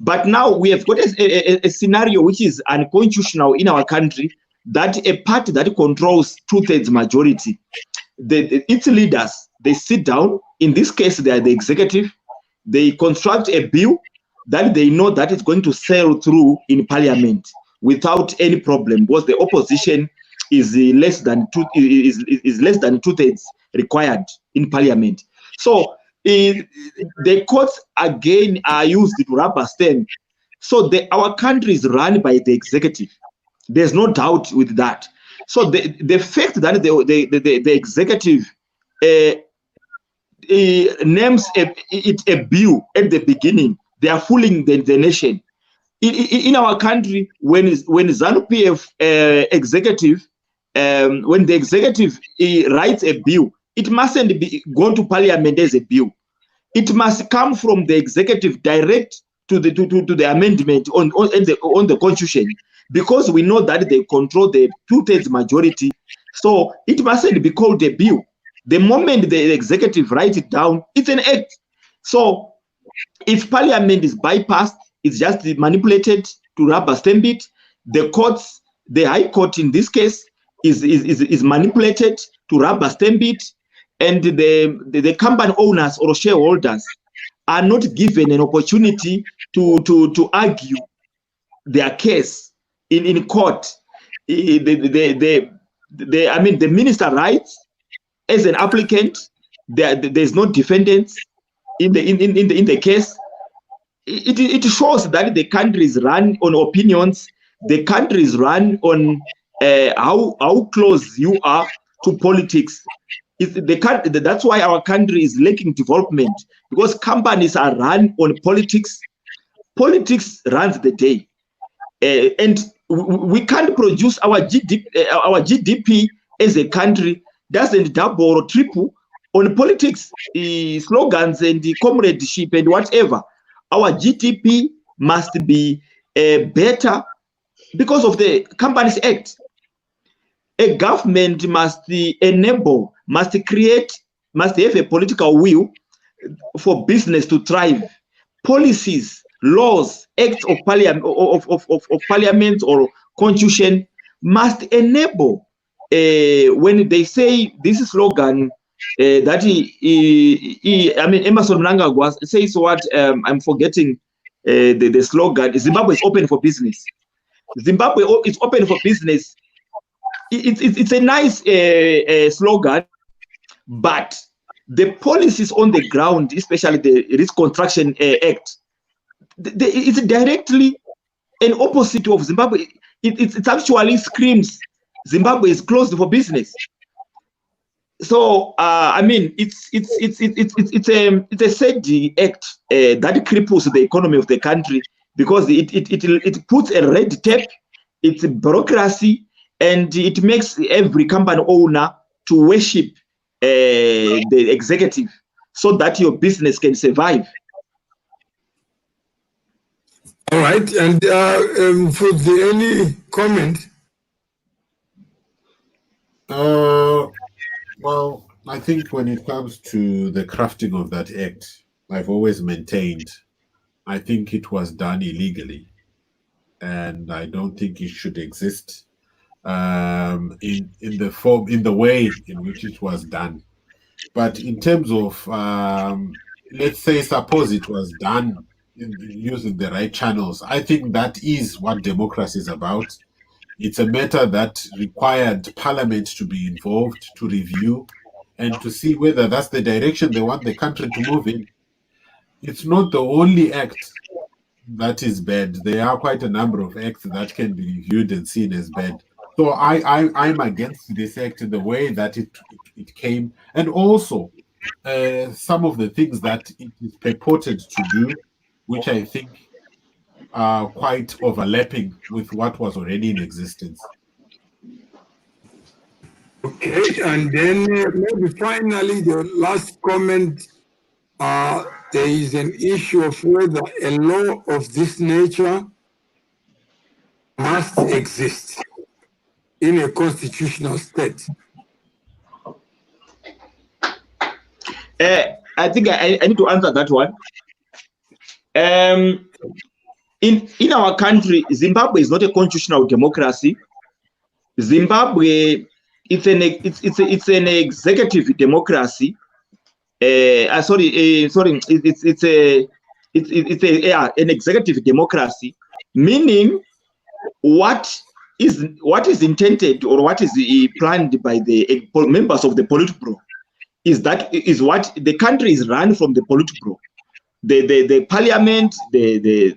But now we have got a scenario which is unconstitutional in our country, that a party that controls 2/3 majority, its leaders, they sit down. In this case, they are the executive. They construct a bill that they know that it's going to sail through in parliament without any problem, because the opposition is less than 2/3 required in parliament. So the courts again are used to rubber stamp. So our country is run by the executive. There's no doubt with that. So the fact that the executive names it a bill at the beginning, they are fooling the nation. In our country, when ZANU-PF executive, when the executive writes a bill, it mustn't be gone to parliament as a bill. It must come from the executive direct to the amendment on the constitution, because we know that they control the 2/3 majority. So it mustn't be called a bill. The moment the executive writes it down, it's an act. So if parliament is bypassed, it's just manipulated to rubber stamp it. The courts, the High Court in this case, is manipulated to rubber stamp it, and the company owners or shareholders are not given an opportunity to argue their case in court. The minister writes as an applicant. There's no defendants in the case. It shows that the country is run on opinions. The country is run on how close you are to politics. That's why our country is lacking development, because companies are run on politics. Politics runs the day, and we can't produce our GDP. Our GDP as a country doesn't double or triple on politics, slogans and comradeship and whatever. Our GDP must be better because of the Companies Act. A government must enable, must have a political will for business to thrive. Policies, laws, acts of parliament or constitution must enable. When they say this slogan, that Emerson Mnangagwa says what, I'm forgetting the slogan, Zimbabwe is open for business. Zimbabwe is open for business. It's a nice slogan, but the policies on the ground, especially the Reconstruction Act, it's directly an opposite of Zimbabwe. It actually screams Zimbabwe is closed for business. So it's a sad act that cripples the economy of the country, because it puts a red tape, it's a bureaucracy, and it makes every company owner to worship the executive so that your business can survive. All right, and for any comment? Well, I think when it comes to the crafting of that act, I've always maintained, I think it was done illegally, and I don't think it should exist in the way in which it was done. But in terms of, let's say, suppose it was done using the right channels, I think that is what democracy is about. It's a matter that required Parliament to be involved, to review, and to see whether that's the direction they want the country to move in. It's not the only act that is bad. There are quite a number of acts that can be reviewed and seen as bad. So I'm against this act in the way that it came, and also some of the things that it is purported to do, which I think are quite overlapping with what was already in existence. Okay, and then maybe finally the last comment, there is an issue of whether a law of this nature must exist in a constitutional state. I think I need to answer that one. In our country, Zimbabwe is not a constitutional democracy. Zimbabwe, it's an executive democracy. It's an executive democracy, meaning what is intended or what is planned by the members of the Politburo is what the country is run from the Politburo. The parliament, the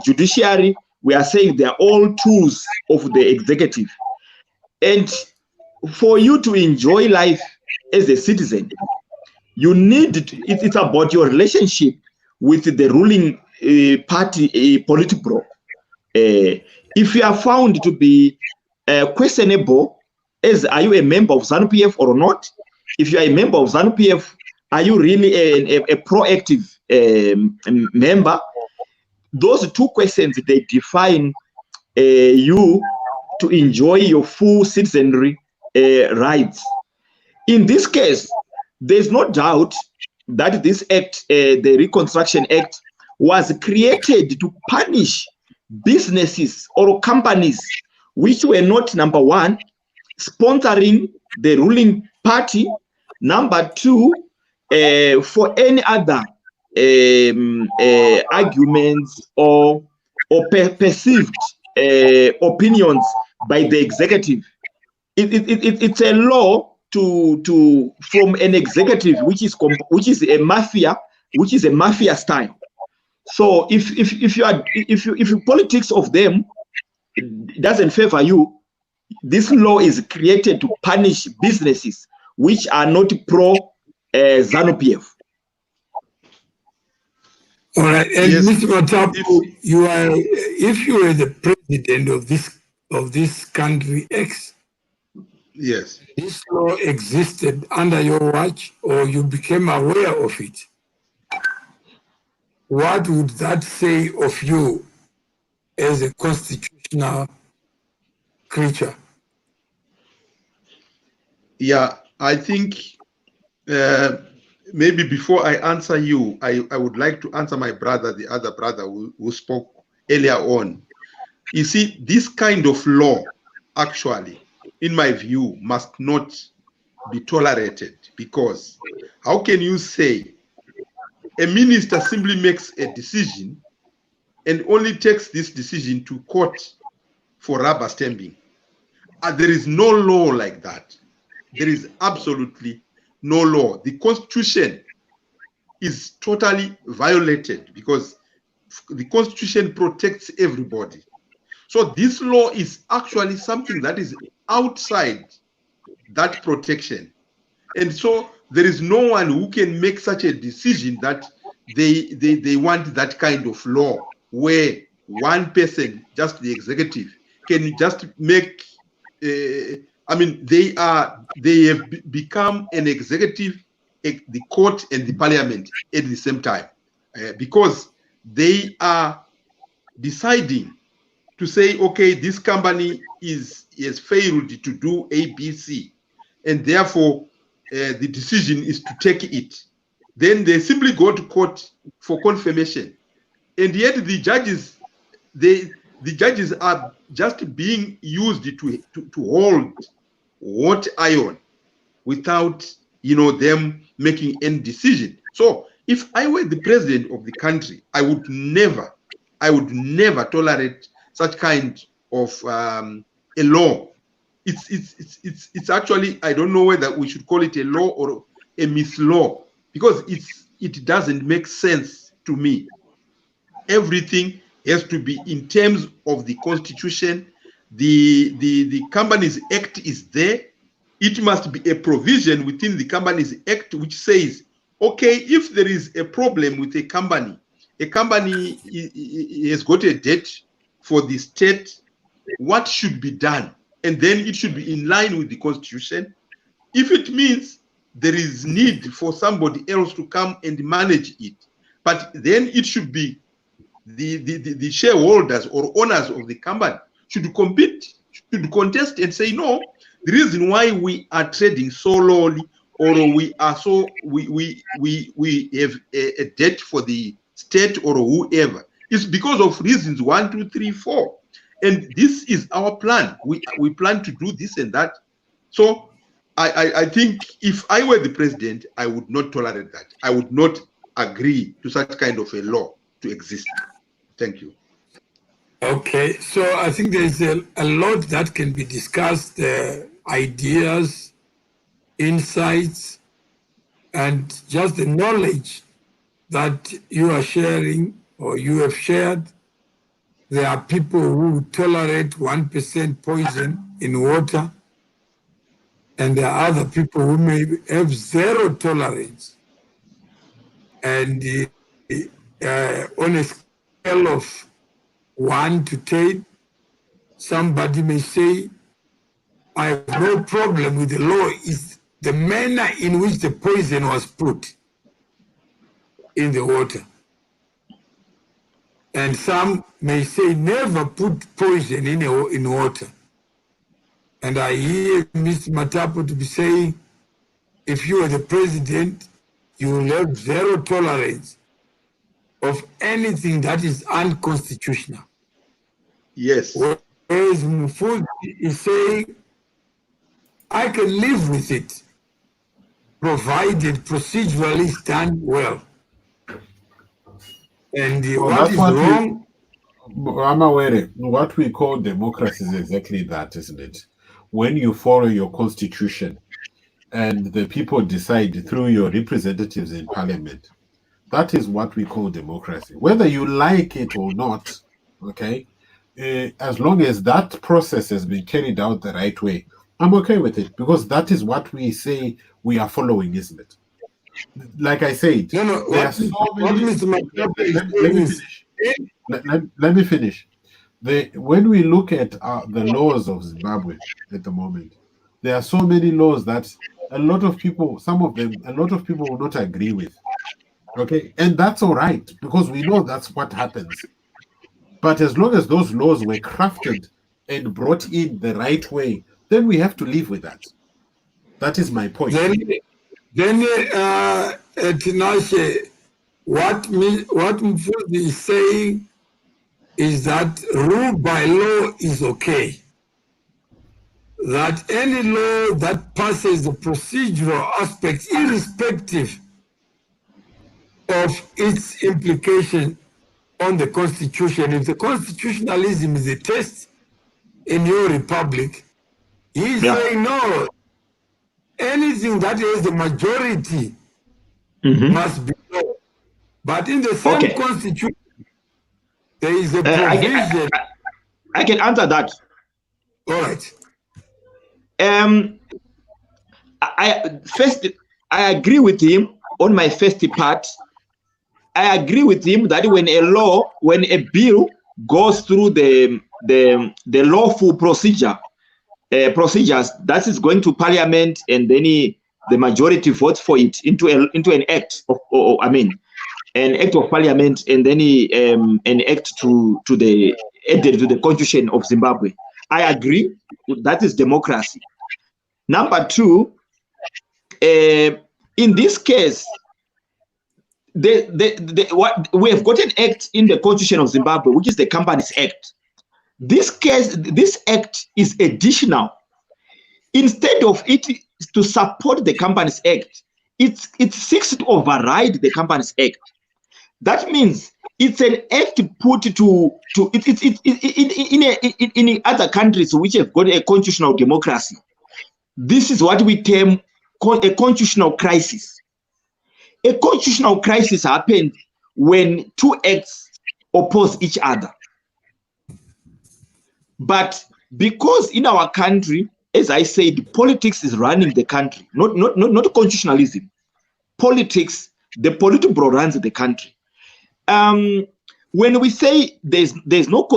judiciary, we are saying they are all tools of the executive. And for you to enjoy life as a citizen, you need, it's about your relationship with the ruling party, Politburo. If you are found to be questionable, as are you a member of ZANU-PF or not? If you are a member of ZANU-PF, are you really a proactive member? Those two questions, they define you to enjoy your full citizenry rights. In this case, there's no doubt that this act, the Reconstruction Act, was created to punish businesses or companies which were not, number one, sponsoring the ruling party, number two, for any other arguments or perceived opinions by the executive. It's a law to from an executive which is a mafia, style. So if politics of them doesn't favor you, This law is created to punish businesses which are not pro ZANU-PF. All right, and Yes. Mr. Matapu, if you were the president of this country X, Yes. this law existed under your watch, or you became aware of it, what would that say of you as a constitutional creature? Yeah, I think maybe before I answer you, I would like to answer my brother, the other brother who spoke earlier on. You see, this kind of law, actually, in my view, must not be tolerated, because how can you say a minister simply makes a decision and only takes this decision to court for rubber stamping? There is no law like that. There is absolutely no law. The Constitution is totally violated because the Constitution protects everybody. So this law is actually something that is outside that protection. And so there is no one who can make such a decision that they want that kind of law where one person, just the executive, can just make I mean, they have become an executive, the court and the parliament at the same time, because they are deciding to say, okay, this company has failed to do ABC, and therefore the decision is to take it. Then they simply go to court for confirmation, and yet the judges, the judges are just being used to hold hot iron without them making any decision. So if I were the president of the country, I would never tolerate such kind of a law. It's actually, I don't know whether we should call it a law or a mislaw, because it doesn't make sense to me. Everything has to be in terms of the Constitution. The Companies Act is there. It must be a provision within the Companies Act which says, okay, if there is a problem with a company has got a debt for the state, what should be done? And then it should be in line with the Constitution. If it means there is need for somebody else to come and manage it, but then it should be the shareholders or owners of the company should contest and say, no, the reason why we are trading so lowly, or we have a debt for the state or whoever, is because of reasons 1, 2, 3, 4. And this is our plan. We plan to do this and that. So I think if I were the president, I would not tolerate that. I would not agree to such kind of a law to exist. Thank you. Okay, so I think there's a lot that can be discussed, ideas, insights, and just the knowledge that you are sharing or you have shared. There are people who tolerate 1% poison in water, and there are other people who may have zero tolerance. And on a scale of 1 to 10, somebody may say, I have no problem with the law. It's the manner in which the poison was put in the water. And some may say, never put poison in water. And I hear Mr. Matapu to be saying, if you are the president, you will have zero tolerance of anything that is unconstitutional. Yes. Whereas Mufudi is saying, I can live with it, provided procedurally it's done well. And what is wrong? I'm aware. What we call democracy is exactly that, isn't it? When you follow your constitution and the people decide through your representatives in parliament, that is what we call democracy. Whether you like it or not, okay? as long as that process has been carried out the right way, I'm okay with it, because that is what we say we are following, isn't it? Like I said, No. there What, are so what many. Mr. Makaba is Let saying me is, finish. Let me finish. When we look at the laws of Zimbabwe at the moment, there are so many laws that a lot of people will not agree with. Okay, and that's all right, because we know that's what happens. But as long as those laws were crafted and brought in the right way, then we have to live with that. That is my point. then Tinashe, what Mfuzi is saying is that rule by law is okay. That any law that passes the procedural aspects, irrespective of its implication on the Constitution, if the constitutionalism is a test in your republic, he's saying no, anything that is the majority must be law. But in the same constitution, there is a provision. I can answer that. All right. I agree with him on my first part. I agree with him that when a bill goes through the lawful procedures, that is going to Parliament, and then the majority votes for it into an act of, an act of Parliament, and then an act to the added to the Constitution of Zimbabwe. I agree. That is democracy. Number two, in this case, we have got an act in the Constitution of Zimbabwe, which is the Companies Act. This act is additional. Instead of it to support the Companies Act, it seeks to override the Companies Act. That means it's an act put in other countries which have got a constitutional democracy. This is what we term a constitutional crisis. A constitutional crisis happens when two acts oppose each other. But because in our country, as I said, politics is running the country, not constitutionalism. Politics, the Politburo runs the country. When we say there's no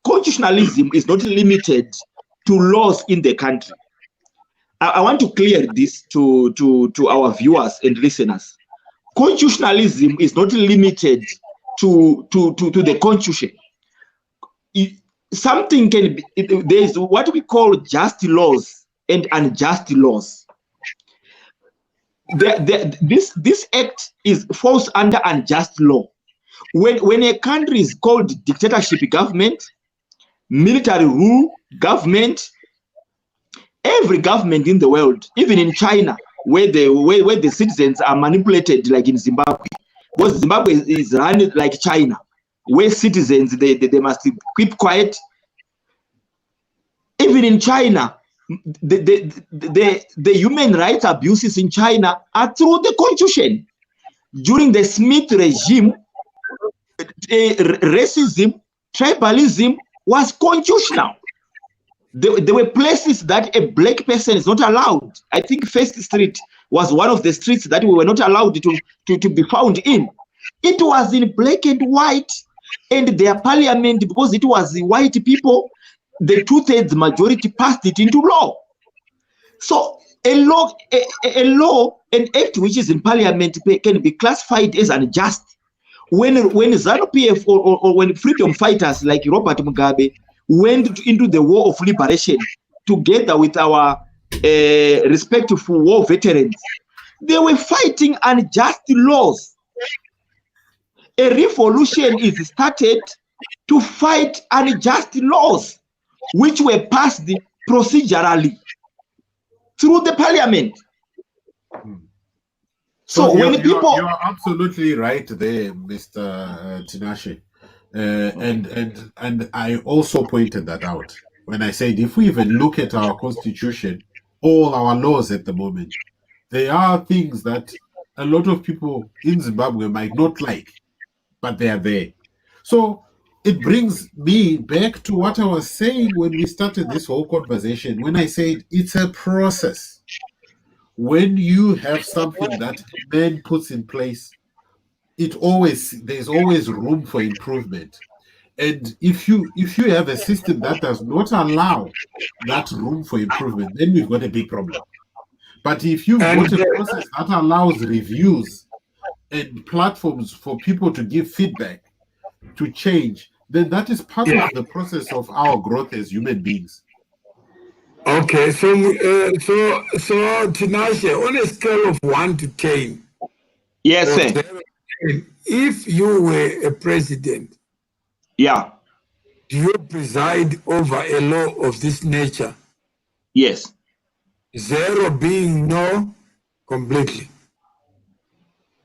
constitutionalism is not limited to laws in the country. I want to clear this to our viewers and listeners. Constitutionalism is not limited to the Constitution. Something can be, there's what we call just laws and unjust laws. This act falls under unjust law. When a country is called dictatorship government, military rule government, every government in the world, even in China, where the citizens are manipulated, like in Zimbabwe, because Zimbabwe is run like China, where citizens they must keep quiet. Even in China, the human rights abuses in China are through the Constitution. During the Smith regime, racism, tribalism was constitutional. There were places that a black person is not allowed. I think First Street was one of the streets that we were not allowed to be found in. It was in black and white, and their parliament, because it was the white people, the 2/3 majority passed it into law. So a law, an act which is in parliament can be classified as unjust. When ZANU-PF or when freedom fighters like Robert Mugabe went into the war of liberation together with our respectful war veterans, they were fighting unjust laws. A revolution is started to fight unjust laws which were passed procedurally through the parliament. So when people, you're absolutely right there, Mr. Tinashe, and I also pointed that out when I said if we even look at our constitution, all our laws at the moment, there are things that a lot of people in Zimbabwe might not like, but they are there. So it brings me back to what I was saying when we started this whole conversation, when I said it's a process. When you have something that man puts in place, there's always room for improvement. And if you have a system that does not allow that room for improvement, then we've got a big problem. But if you've got a process that allows reviews and platforms for people to give feedback, to change, then that is part of the process of our growth as human beings. Okay, so Tinashe, on a scale of 1 to 10, Yes, sir. if you were a president, Yeah. do you preside over a law of this nature? Yes. 0 being no, completely.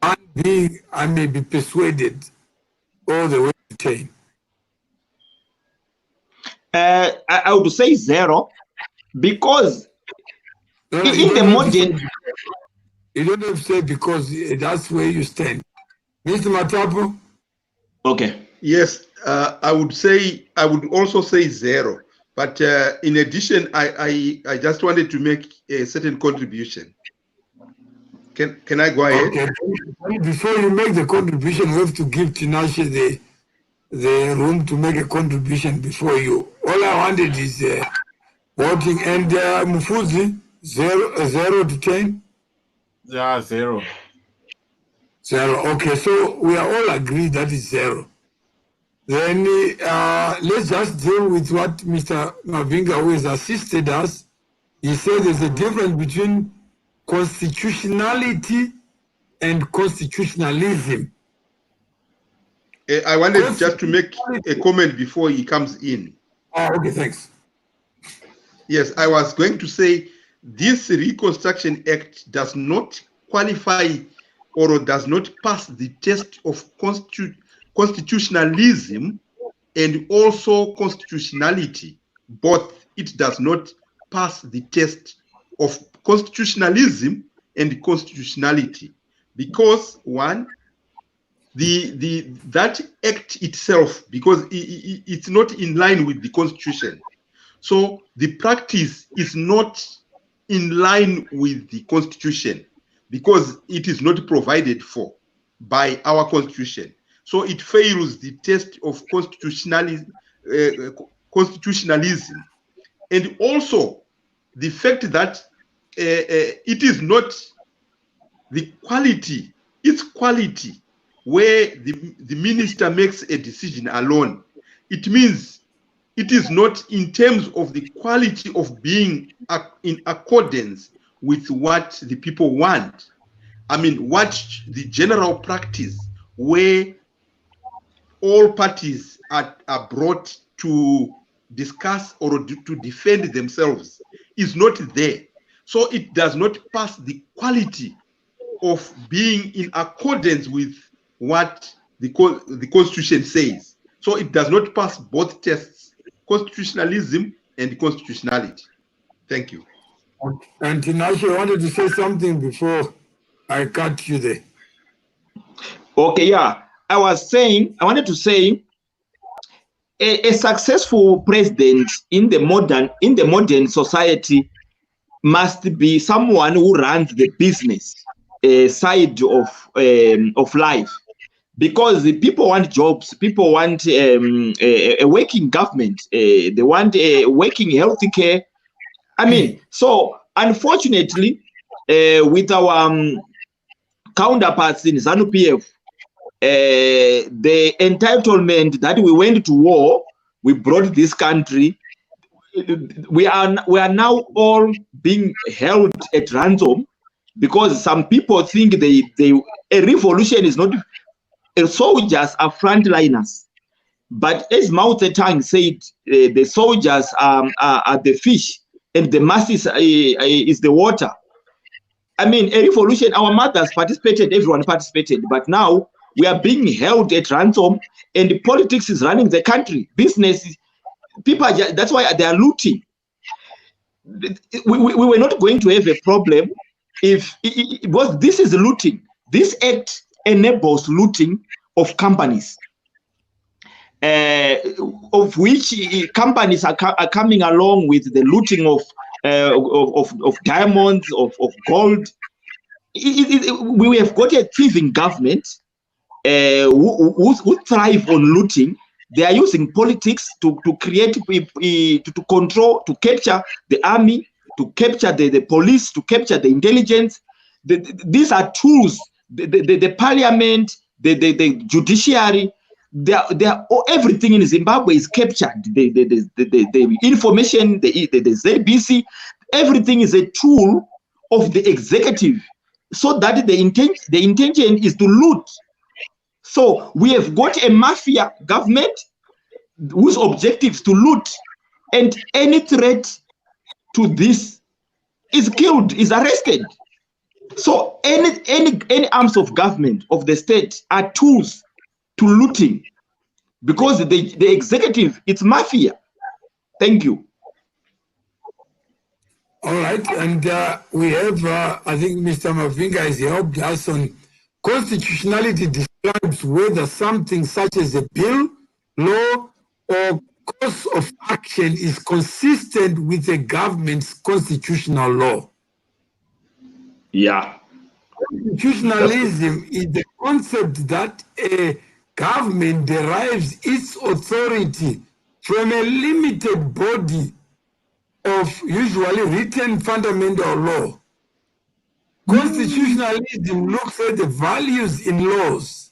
1 being I may be persuaded all the way to 10. I would say 0, because in the modern, you don't have to say because that's where you stand. Mr. Matapo? Okay. Yes, I would also say 0. But in addition, I just wanted to make a certain contribution. Can I go ahead? Okay. Before you make the contribution, we have to give Tinashe the room to make a contribution before you. All I wanted is voting. And Mufuzi, 0 to 10? Yeah, 0. 0. Okay, so we are all agreed that is 0. Then let's just deal with what Mr. Mavinga, who has assisted us. He said there's a difference between constitutionality and constitutionalism. I wanted just to make a comment before he comes in. Oh, okay, thanks. Yes, I was going to say this Reconstruction Act does not qualify or does not pass the test of constitutionalism and also constitutionality. Both, it does not pass the test of constitutionalism and constitutionality, because one, that act itself, because it's not in line with the Constitution, so the practice is not in line with the Constitution because it is not provided for by our Constitution. So it fails the test of constitutionalism, and also the fact that it is not the quality, its quality, where the minister makes a decision alone. It means it is not in terms of the quality of being in accordance with what the people want. I mean, what the general practice where all parties are brought to discuss or to defend themselves is not there. So it does not pass the quality of being in accordance with what the Constitution says. So it does not pass both tests, constitutionalism and constitutionality. Thank you. And Tinashe, I wanted to say something before I cut you there. Okay, yeah. I wanted to say a successful president in the modern society must be someone who runs the business side of life, because the people want jobs, people want a working government, they want a working healthcare. I mean, so unfortunately, with our counterparts in ZANU-PF, the entitlement that we went to war, we brought this country. We are now all being held at ransom because some people think a revolution is not. Soldiers are frontliners, but as Mao Zedong said, the soldiers are the fish and the masses is the water. I mean, a revolution, our mothers participated, everyone participated, but now we are being held at ransom and politics is running the country. Business, people are just, that's why they are looting. We were not going to have a problem if this is looting. This act enables looting of companies. of which companies are coming along with the looting of diamonds, of gold. We have got a thieving government who thrive on looting. They are using politics to create, to control, to capture the army, to capture the police, to capture the intelligence. These are tools. The parliament, the judiciary, everything in Zimbabwe is captured. The information, the ZBC, everything is a tool of the executive, so that the intention is to loot. So we have got a mafia government whose objective is to loot, and any threat to this is killed, is arrested. So any arms of government of the state are tools to looting, because the executive, it's mafia. Thank you. All right, and we have, I think Mr. Mavinga has helped us on constitutionality describes whether something such as a bill, law, or course of action is consistent with a government's constitutional law. Yeah. Constitutionalism is the concept that a government derives its authority from a limited body of usually written fundamental law. Constitutionalism looks at the values in laws,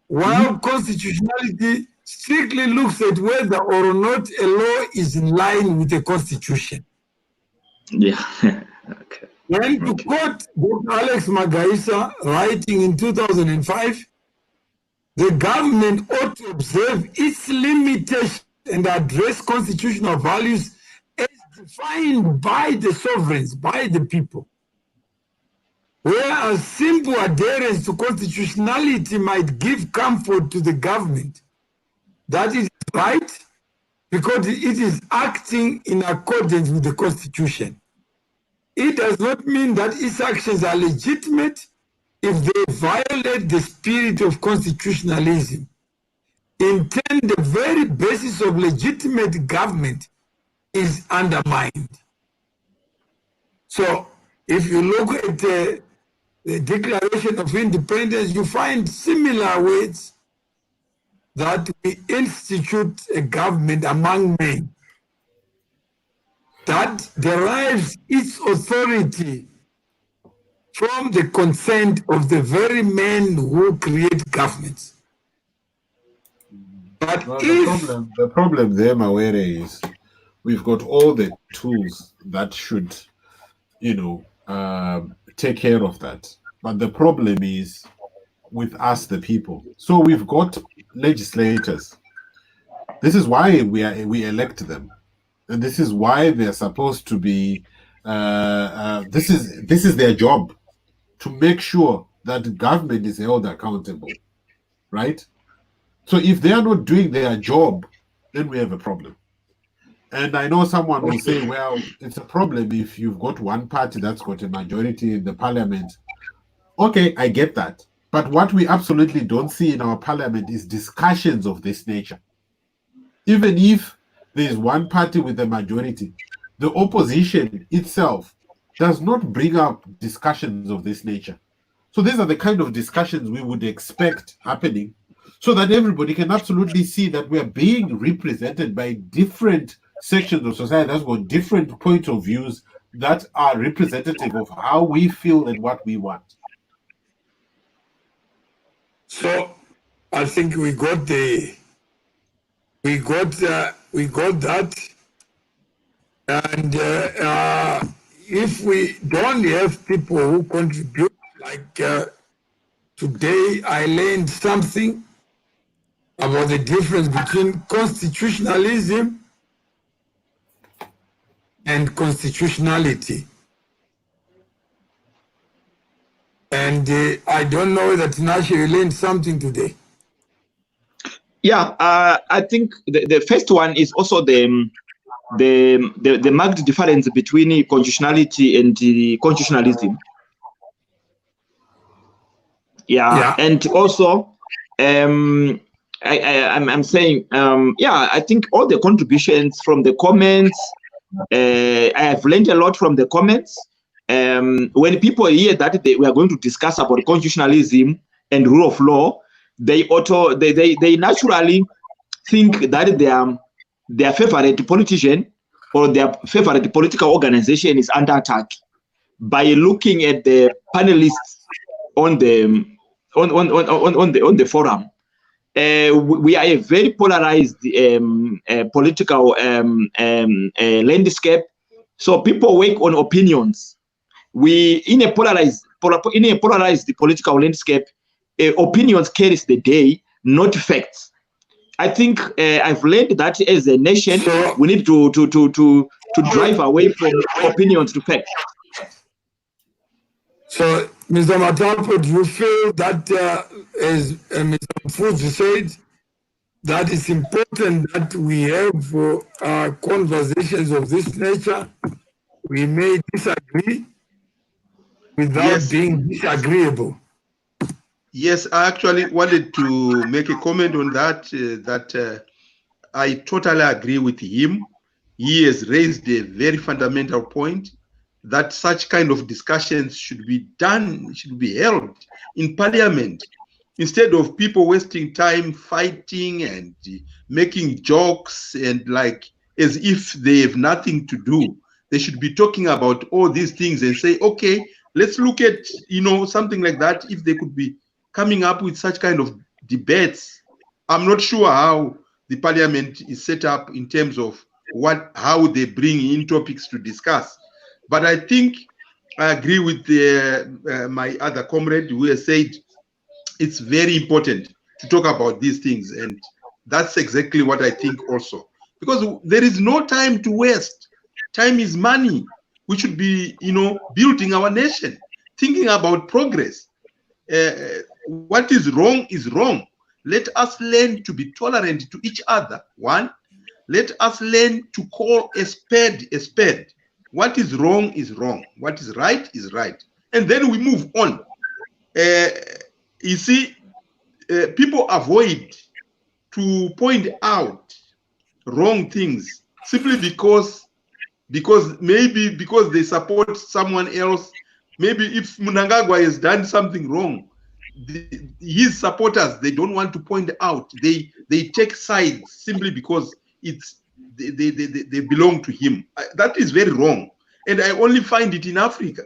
while constitutionality strictly looks at whether or not a law is in line with the Constitution. Yeah. Okay. When to quote Dr. Alex Magaisa, writing in 2005, the government ought to observe its limitations and address constitutional values as defined by the sovereigns, by the people. Whereas simple adherence to constitutionality might give comfort to the government that it is right because it is acting in accordance with the Constitution. It does not mean that its actions are legitimate if they violate the spirit of constitutionalism. In turn, the very basis of legitimate government is undermined. So, if you look at the Declaration of Independence, you find similar words that we institute a government among men that derives its authority from the consent of the very men who create governments. But well, the problem there, Mawere, is we've got all the tools that should, take care of that. But the problem is with us, the people. So we've got legislators. This is why we elect them, and this is why they're supposed to be. This is their job, to make sure that the government is held accountable, right? So if they are not doing their job, then we have a problem. And I know someone will say, well, it's a problem if you've got one party that's got a majority in the parliament. Okay, I get that. But what we absolutely don't see in our parliament is discussions of this nature. Even if there's one party with a majority, the opposition itself does not bring up discussions of this nature. So these are the kind of discussions we would expect happening, so that everybody can absolutely see that we are being represented by different sections of society that's got different points of views that are representative of how we feel and what we want. so I think we got that, and if we don't have people who contribute, like today I learned something about the difference between constitutionalism and constitutionality. And I don't know that Tinashe, you learned something today. Yeah, I think the first one is also the marked difference between constitutionality and constitutionalism. Yeah, and also I'm saying, yeah, I think all the contributions from the comments, I have learned a lot from the comments. When people hear that we are going to discuss about constitutionalism and rule of law, they naturally think that their favorite politician or their favorite political organization is under attack by looking at the panelists on the on the forum. We are a very polarized political landscape. So people work on opinions. We in a polarized political landscape, opinions carries the day, not facts. I think I've learned that as a nation, we need to drive away from opinions to facts. So, Mr. Matapo, do you feel that, as Mr. Mfuzu said, that it's important that we have conversations of this nature? We may disagree without being disagreeable. Yes, I actually wanted to make a comment on that, I totally agree with him. He has raised a very fundamental point that such kind of discussions should be done, should be held in parliament, instead of people wasting time fighting and making jokes and like as if they have nothing to do. They should be talking about all these things and say, okay, let's look at, something like that. If they could be coming up with such kind of debates, I'm not sure how the parliament is set up in terms of how they bring in topics to discuss. But I think I agree with my other comrade who has said it's very important to talk about these things. And that's exactly what I think also. Because there is no time to waste. Time is money. We should be, building our nation, thinking about progress. What is wrong is wrong. Let us learn to be tolerant to each other. One, let us learn to call a spade a spade. What is wrong is wrong. What is right is right. And then we move on. You see, people avoid to point out wrong things simply because they support someone else. Maybe if Mnangagwa has done something wrong, his supporters, they don't want to point out. They take sides simply because they belong to him. That is very wrong, and I only find it in Africa.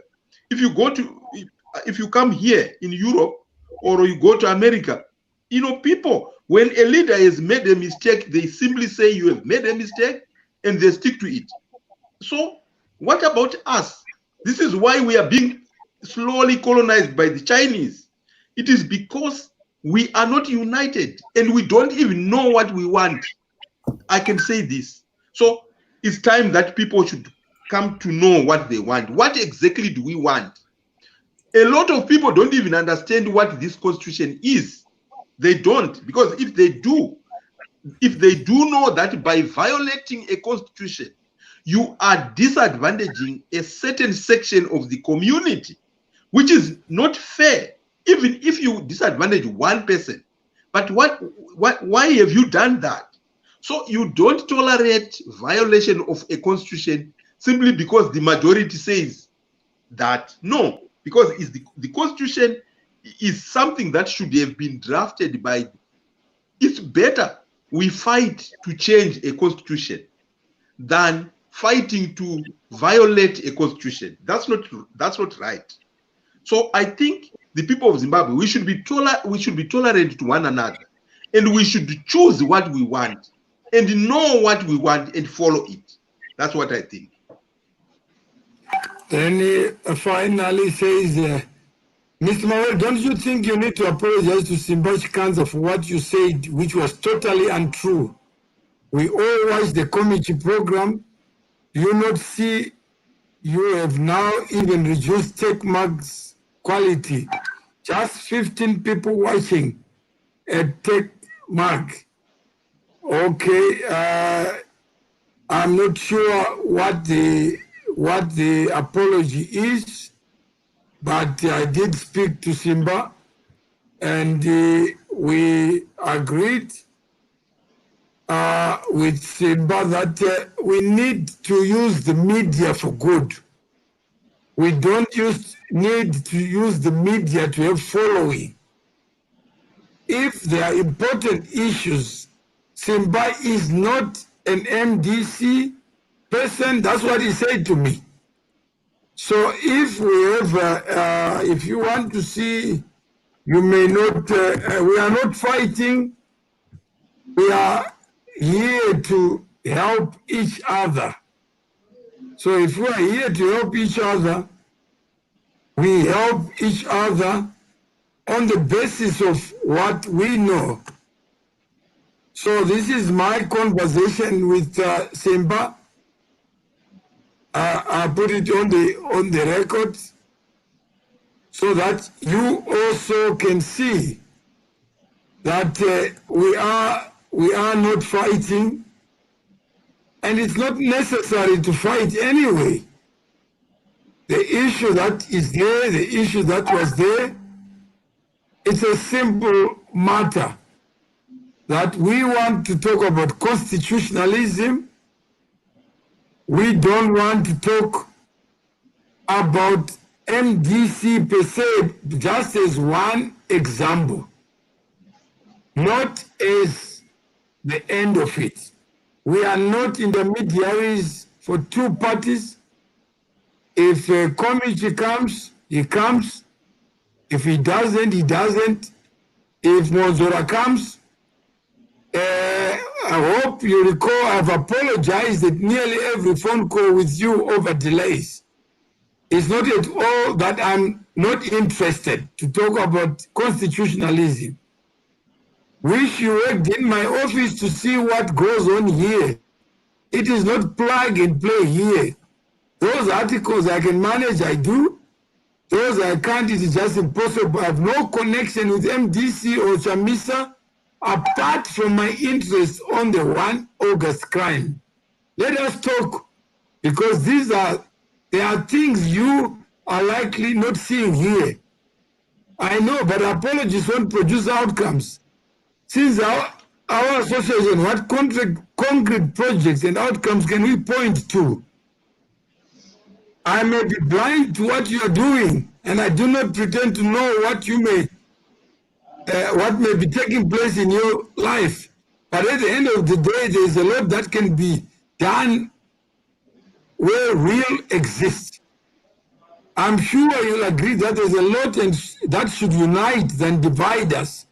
If you come here in Europe or you go to America, people, when a leader has made a mistake, they simply say you have made a mistake and they stick to it. So what about us? This is why we are being slowly colonized by the Chinese. It is because we are not united and we don't even know what we want. I can say this. So it's time that people should come to know what they want. What exactly do we want? A lot of people don't even understand what this constitution is. They don't, because if they do know that by violating a constitution, you are disadvantaging a certain section of the community, which is not fair, even if you disadvantage one person. But why have you done that? So you don't tolerate violation of a constitution simply because the majority says that. No, because the constitution is something that should have been drafted by. It's better we fight to change a constitution than fighting to violate a constitution. That's not right. So I think the people of Zimbabwe, we should be tolerant to one another, and we should choose what we want and know what we want and follow it. That's what I think. Then he finally says, Mr. Mawel, don't you think you need to apologize to Simbachikans for what you said, which was totally untrue? We all watched the committee program. Do you not see you have now even reduced Tech Mag's quality? Just 15 people watching at Tech Mag. Okay, I'm not sure what the apology is, but I did speak to Simba, and we agreed with Simba that we need to use the media for good. We don't need to use the media to have following. If there are important issues, Simba is not an MDC person. That's what he said to me. So if we have, if you want to see, you may not, we are not fighting. We are here to help each other. So if we are here to help each other, we help each other on the basis of what we know. So this is my conversation with Simba. I put it on the record so that you also can see that we are not fighting, and it's not necessary to fight anyway. The issue that is there, the issue that was there, it's a simple matter that we want to talk about constitutionalism. We don't want to talk about MDC per se, just as one example, not as the end of it. We are not intermediaries for two parties. If a committee comes, he comes. If he doesn't, he doesn't. If Monzora comes, I hope you recall I've apologized at nearly every phone call with you over delays. It's not at all that I'm not interested to talk about constitutionalism. Wish you worked in my office to see what goes on here. It is not plug and play here. Those articles I can manage, I do. Those I can't, it is just impossible. I have no connection with MDC or Chamisa apart from my interest on the 1 August crime. Let us talk, because there are things you are likely not seeing here. I know, but apologies won't produce outcomes. Since our association, what concrete projects and outcomes can we point to? I may be blind to what you are doing, and I do not pretend to know what may be taking place in your life. But at the end of the day, there is a lot that can be done where real exists. I'm sure you'll agree that there's a lot that should unite than divide us.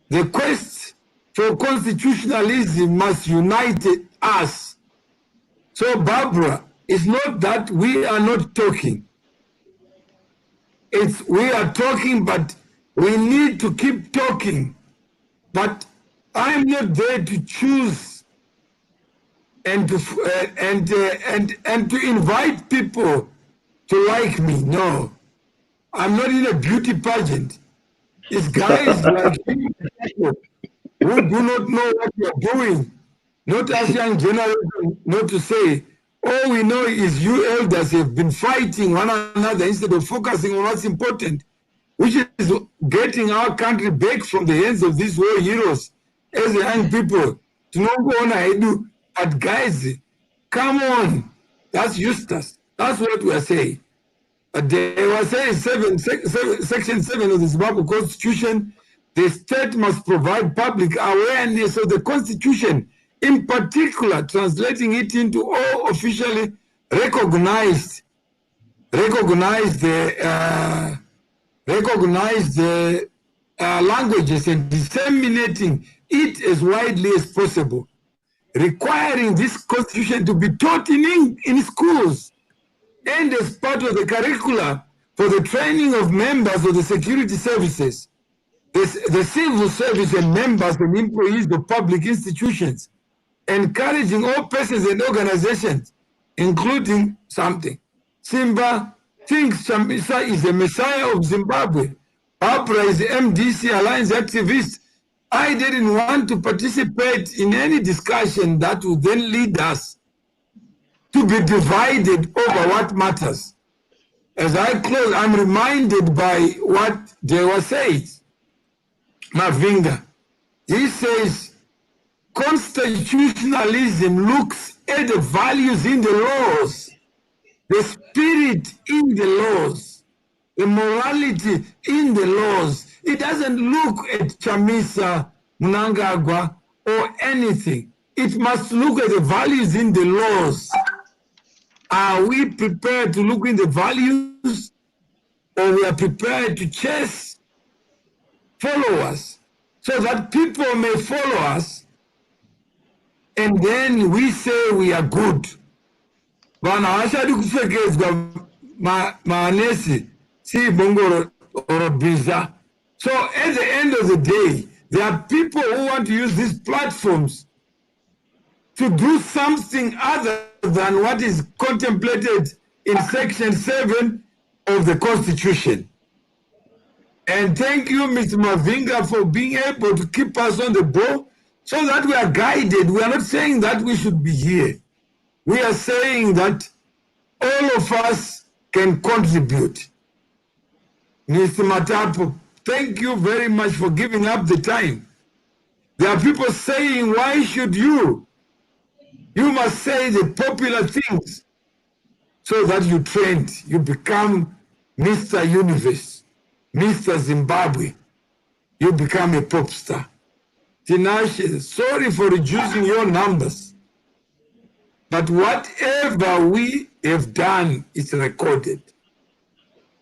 The quest for constitutionalism must unite us. So, Barbara, it's not that we are not talking. We are talking, but we need to keep talking. But I'm not there to choose and to invite people to like me. No, I'm not in a beauty pageant. It's guys like you who do not know what you're doing. Not us young generation, not to say, all we know is you elders have been fighting one another instead of focusing on what's important, which is getting our country back from the hands of these war heroes as young people. To not go on ahead. But guys, come on. That's useless. That's what we are saying. They were saying Section 7 of the Zimbabwe Constitution, the state must provide public awareness of the Constitution, in particular, translating it into all officially recognized languages and disseminating it as widely as possible, requiring this Constitution to be taught in schools and as part of the curricula for the training of members of the security services, the civil service and members and employees of public institutions, encouraging all persons and organizations, including something. Simba thinks Chamisa is the Messiah of Zimbabwe. Barbara is the MDC Alliance activist. I didn't want to participate in any discussion that would then lead us to be divided over what matters. As I close, I'm reminded by what they were saying. Mavinga. He says, constitutionalism looks at the values in the laws, the spirit in the laws, the morality in the laws. It doesn't look at Chamisa, Mnangagwa, or anything. It must look at the values in the laws. Are we prepared to look in the values, or we are prepared to chase followers so that people may follow us, and then we say we are good? Bana ashadi kusekezwa maanesi si bongoro or biza. So at the end of the day, there are people who want to use these platforms to do something other than what is contemplated in Section 7 of the Constitution. And thank you, Mr. Mavinga, for being able to keep us on the ball so that we are guided. We are not saying that we should be here. We are saying that all of us can contribute. Mr. Matapo, thank you very much for giving up the time. There are people saying, why should you? You must say the popular things so that you trend. You become Mr. Universe, Mr. Zimbabwe. You become a pop star. Tinashe, sorry for reducing your numbers. But whatever we have done is recorded.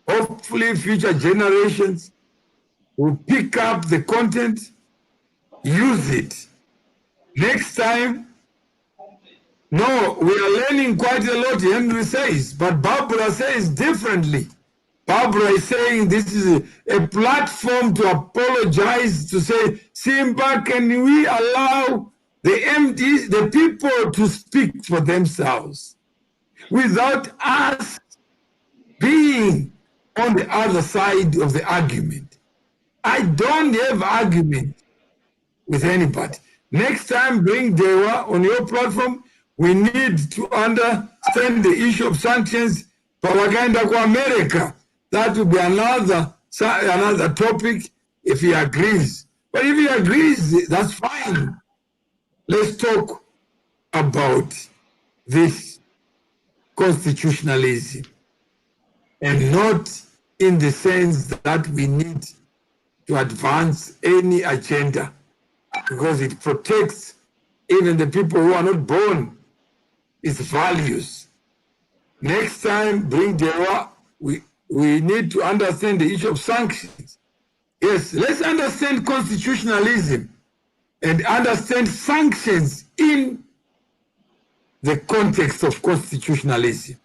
Hopefully future generations will pick up the content, use it. Next time, no, we are learning quite a lot, Henry says, but Barbara says differently. Barbara is saying this is a platform to apologize, to say, Simba, can we allow the people to speak for themselves without us being on the other side of the argument? I don't have argument with anybody. Next time, bring Dewa on your platform. We need to understand the issue of sanctions. Propaganda for America. That will be another topic if he agrees. But if he agrees, that's fine. Let's talk about this constitutionalism, and not in the sense that we need to advance any agenda, because it protects even the people who are not born. Its values. Next time, bring Dewa. We need to understand the issue of sanctions. Yes, let's understand constitutionalism and understand sanctions in the context of constitutionalism.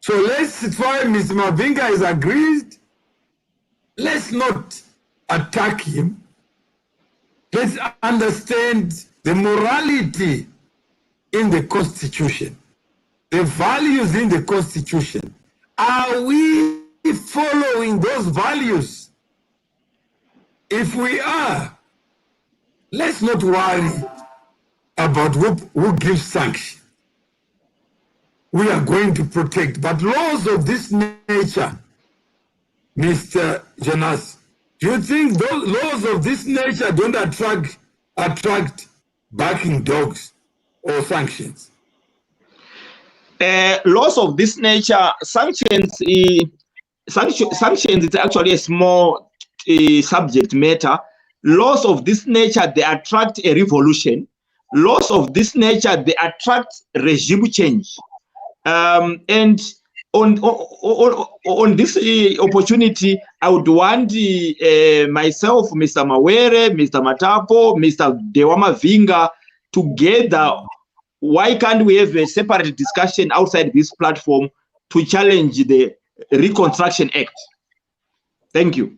So let's try, Mr. Mavinga is agreed. Let's not attack him. Let's understand the morality in the Constitution, the values in the Constitution. Are we following those values? If we are, let's not worry about who gives sanction. We are going to protect. But laws of this nature, Mr. Jonas, do you think those laws of this nature don't attract barking dogs or sanctions? Laws of this nature, sanctions is actually a small subject matter. Laws of this nature, they attract a revolution. Laws of this nature, they attract regime change. And on this opportunity, I would want myself, Mr. Mawere, Mr. Matapo, Mr. Dewa Mavinga together. Why can't we have a separate discussion outside this platform to challenge the Reconstruction Act? Thank you.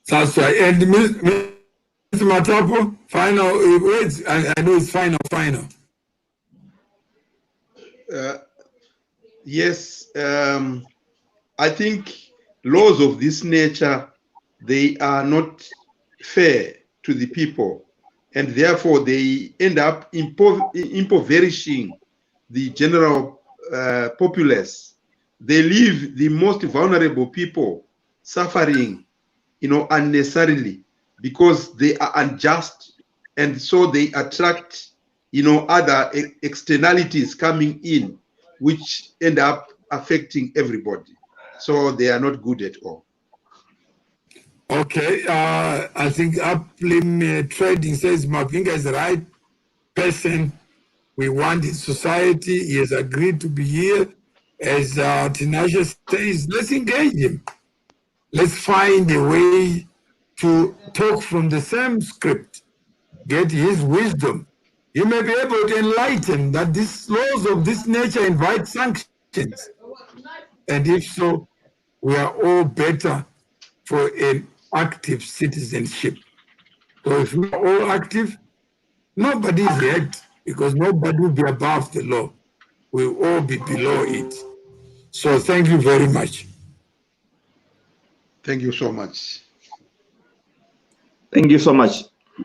That's right. And Mr. Matapo, final words. I know it's final. Yes, I think laws of this nature, they are not fair to the people, and therefore they end up impoverishing the general populace. They leave the most vulnerable people suffering, unnecessarily. because they are unjust, and so they attract, other externalities coming in, which end up affecting everybody. So they are not good at all. Okay, I think Uplim Trading says Mavinga is the right person we want in society. He has agreed to be here. As Tinashe says, let's engage him. Let's find a way to talk from the same script, get his wisdom. You may be able to enlighten that these laws of this nature invite sanctions. And if so, we are all better for an active citizenship. So if we are all active, nobody is hurt because nobody will be above the law. We'll all be below it. So thank you very much. Thank you so much. Thank you so much.